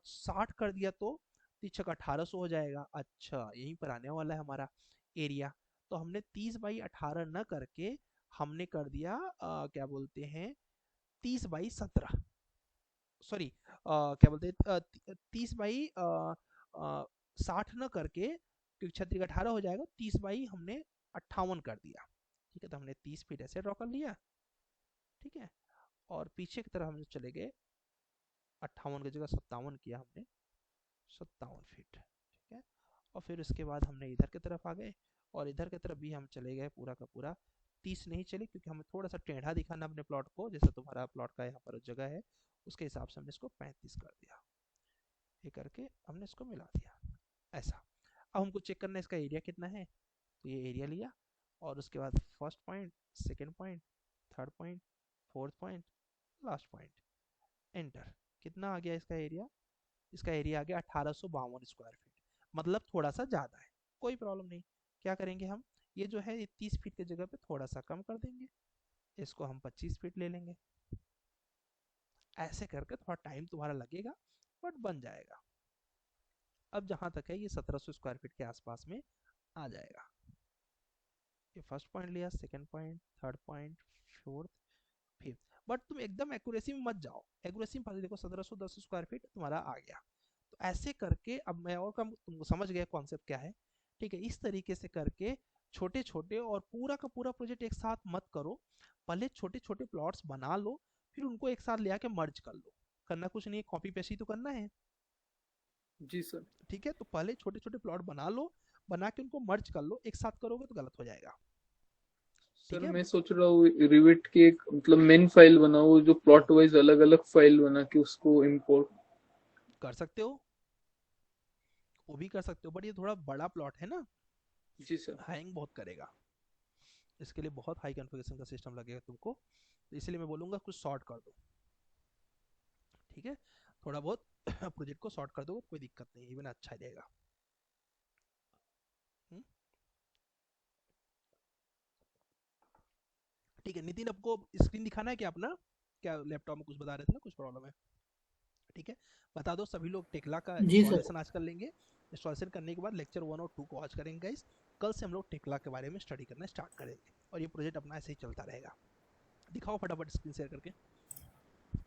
60 कर दिया, तो 30 छक 1800 हो जाएगा। अच्छा, यहीं पर आने वाला है हमारा एरिया। तो हमने 30 बाई 18 न करके हमने कर दिया क्या बोलते हैं 30 बाई 17, सॉरी क्या बोलते हैं 30 बाई 60 न करके, क्योंकि 36 18 हो जाएगा, 30 बाई हमने 58 कर दिया। ठीक है, तो हमने 30 फीट ऐसे ड्रॉ कर लिया, ठीक है। और पीछे की तरफ हम चले गए, 58 की जगह 57 किया हमने, 57 फीट, ठीक है। और फिर उसके बाद हमने इधर की तरफ आ गए, और इधर की तरफ भी हम चले गए पूरा का पूरा 30 नहीं चले, क्योंकि हमें थोड़ा सा टेढ़ा दिखाना अपने प्लॉट को, जैसे तुम्हारा प्लॉट का यहाँ पर जगह है उसके हिसाब से हमने इसको 35 कर दिया। ये करके हमने इसको मिला दिया ऐसा। अब हमको चेक करना है इसका एरिया कितना है, तो ये एरिया लिया, और उसके बाद first point, second point, third point, fourth point, last point, enter. कितना आ गया इसका एरिया? इसका एरिया आ गया 1852 स्क्वायर फीट, मतलब थोड़ा सा ज़्यादा है, कोई प्रॉब्लम नहीं। क्या करेंगे हम, ये जो है 30 फीट की जगह पे थोड़ा सा कम कर देंगे, इसको हम 25 फीट ले लेंगे। ऐसे करके थोड़ा टाइम तुम्हारा लगेगा, बट बन जाएगा। अब जहाँ तक है ये 1700 स्क्वायर फीट के आसपास में आ जाएगा। ये फर्स्ट पॉइंट लिया, second point, third point, fourth, fifth. But तुम एकदम एक्यूरेसी में मत जाओ, एक्यूरेसी में देखो 1710 स्क्वायर फीट तुम्हारा आ गया। तो ऐसे करके, अब मैं और कम तुमको समझ गया कॉन्सेप्ट क्या है, ठीक है। इस तरीके से करके छोटे छोटे, और पूरा का पूरा प्रोजेक्ट एक साथ मत करो, पहले छोटे छोटे प्लॉट्स बना लो, फिर उनको एक साथ ले आके मर्ज कर लो। करना कुछ नहीं है, कॉपी पेस्ट ही तो करना है, जी सर। ठीक है। तो पहले छोटे छोटे प्लॉट बना लो, बना के उनको मर्ज कर लो, एक साथ करोगे तो गलत हो जाएगा, ठीक सर है। मैं सोच रहा हूँ रिविट की एक मतलब मेन फाइल बनाओ, जो प्लॉट वाइज अलग अलग फाइल बना के उसको इंपोर्ट। कर सकते हो, वो भी कर सकते हो, बट ये थोड़ा बड़ा प्लॉट है ना, जी सर। हैंग बहुत करेगा, इसके लिए बहुत हाई कॉन्फ़िगरेशन का सिस्टम लगेगा तुमको, तो इसलिए मैं बोलूँगा कुछ शॉर्ट कर दो, ठीक है। थोड़ा बहुत प्रोजेक्ट को शॉर्ट कर दो, कोई दिक्कत नहीं, इवन अच्छा ही रहेगा। हम्म? ठीक है नितिन, आपको स्क्रीन दिखाना है क्या अपना? क्या लैपटॉप में कुछ बता रहे थे ना, कुछ प्रॉब्लम है? ठीक है, बता दो। सभी लोग टेक्ला का जी सर। इंस्टॉलेशन आज कर लेंगे। इंस्टॉलेशन करने के बाद लेक्चर 1 और 2 को आज करेंगे गाइस। कल से हम लोग टेक्ला के बारे में स्टडी करना स्टार्ट करेंगे, और ये प्रोजेक्ट अपना ऐसे ही चलता रहेगा। दिखाओ फटाफट स्क्रीन शेयर करके,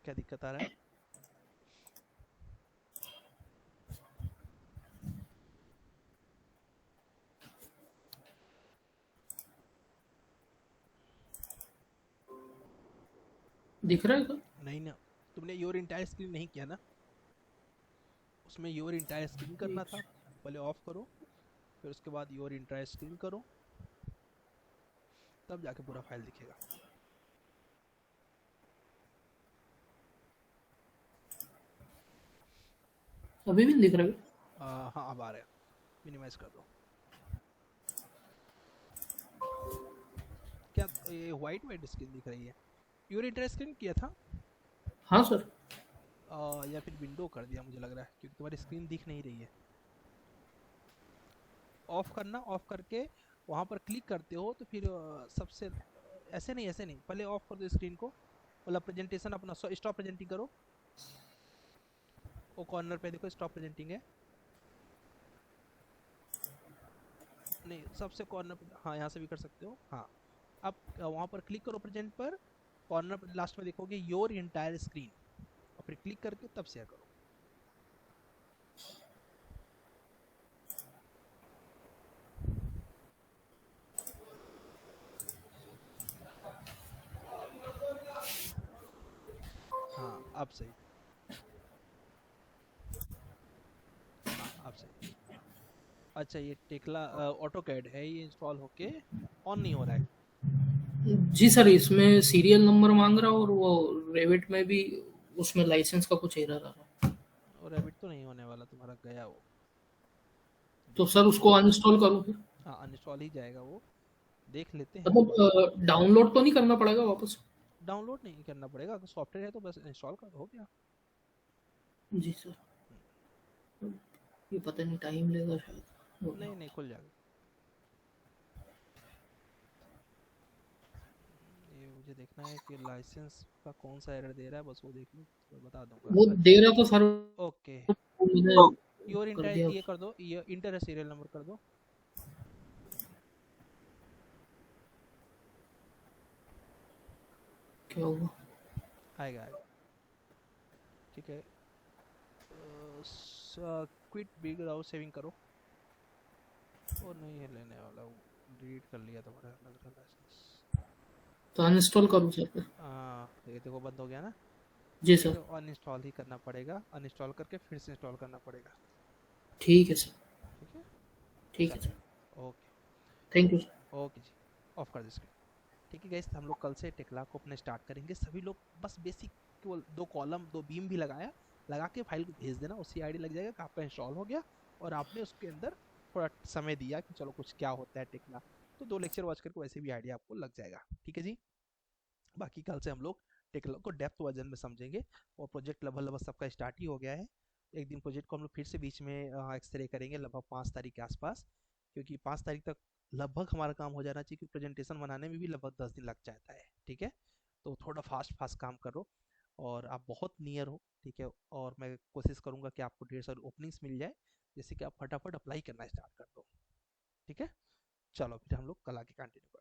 क्या दिक्कत आ रहा है? दिख रहा है क्या? नहीं ना, तुमने योर इंटायर स्क्रीन नहीं किया ना, उसमें योर इंटायर स्क्रीन करना था। पहले ऑफ करो, फिर उसके बाद योर इंटायर स्क्रीन करो, तब जाके पूरा फाइल दिखेगा। अभी भी दिख रहा है? हाँ अब आ रहा है, मिनिमाइज कर दो। क्या ये वाइट वाइट स्क्रीन दिख रही है? योर इंटायर स्क्रीन किया था? हाँ सर। या फिर विंडो कर दिया मुझे लग रहा है, क्योंकि तुम्हारी स्क्रीन दिख नहीं रही है। ऑफ करना, ऑफ करके वहाँ पर क्लिक करते हो तो फिर सबसे ऐसे नहीं, पहले ऑफ कर दो स्क्रीन को, मतलब प्रेजेंटेशन अपना स्टॉप प्रेजेंटिंग करो। वो कॉर्नर पे देखो स्टॉप प्रेजेंटिंग है, नहीं सबसे कॉर्नर पे, हाँ यहाँ से भी कर सकते हो। हाँ, अब वहाँ पर क्लिक करो प्रेजेंट पर, कॉर्नर पर लास्ट में देखोगे योर इंटायर स्क्रीन, और फिर क्लिक करके तब शेयर करो। सही। हाँ अब सही। अच्छा ये टेक्ला ऑटो कैड है, ये इंस्टॉल होके ऑन नहीं हो रहा है। जी सर, इसमें सीरियल नंबर मांग रहा और वो रेविट में भी उसमें लाइसेंस का कुछ एरर आ रहा। और रैबिट तो नहीं होने वाला तुम्हारा, गया वो। तो सर उसको अनइंस्टॉल करूँ फिर? हाँ अनइंस्टॉल ही जाएगा वो, देख लेते हैं। मतलब डाउनलोड तो नहीं करना पड़ेगा वापस? डाउनलोड नहीं करना पड़ेगा, अगर सॉफ्टवेयर है तो बस इंस्टॉल कर दो, हो गया। जी सर, ये पता नहीं टाइम लेगा शायद। हो गया। नहीं नहीं खुल जाएगा। ये मुझे देखना है कि लाइसेंस का कौन सा एरर दे रहा है, बस वो देख लो तो बता दूंगा। वो दे रहा था सर, ओके वो मैंने योर कर इंटर दिया। ये कर दो, ये इंटर सीरियल नंबर कर दो। क्या हुआ? आएगा आएगा, ठीक है। क्विट बिग राउ सेविंग करो। और नहीं है लेने वाला, वो डिलीट कर लिया तुम्हारा लग रहा लाइसेंस। तो अनइंस्टॉल करूँ सर फिर? ये देखो बंद हो गया ना। जी ये सर। तो अनइंस्टॉल ही करना पड़ेगा, अनइंस्टॉल करके फिर से इंस्टॉल करना पड़ेगा। ठीक है सर। ठीक है ठीक है चलो, sir. Okay thank you sir. Okay जी, ऑफ कर दे स्क्रीन। ठीक है गाइस, हम लोग कल से टेक्ला को अपने स्टार्ट करेंगे। सभी लोग बस बेसिक केवल 2 कॉलम 2 बीम भी लगा के फाइल को भेज देना, उससे आईडी लग जाएगा कि आपका इंस्टॉल हो गया और आपने उसके अंदर थोड़ा समय दिया कि चलो कुछ क्या होता है टेक्ला। तो 2 लेक्चर वॉच करके वैसे भी आईडिया आपको लग जाएगा। ठीक है जी, बाकी कल से हम लोग टेक्ला को डेप्थ वर्जन में समझेंगे और प्रोजेक्ट लगभग सबका स्टार्ट ही हो गया है। एक दिन प्रोजेक्ट को हम लोग फिर से बीच में एक्सरे करेंगे लगभग 5 तारीख के आसपास, क्योंकि 5 तारीख तक लगभग हमारा काम हो जाना चाहिए, क्योंकि प्रेजेंटेशन बनाने में भी लगभग 10 दिन लग जाता है। ठीक है, तो थोड़ा फास्ट फास्ट काम करो और आप बहुत नियर हो। ठीक है, और मैं कोशिश करूंगा कि आपको ढेर सारी ओपनिंग्स मिल जाए, जैसे कि आप फटाफट अप्लाई करना स्टार्ट कर दो। ठीक है, चलो फिर हम लोग कल आके कंटिन्यू करते हैं।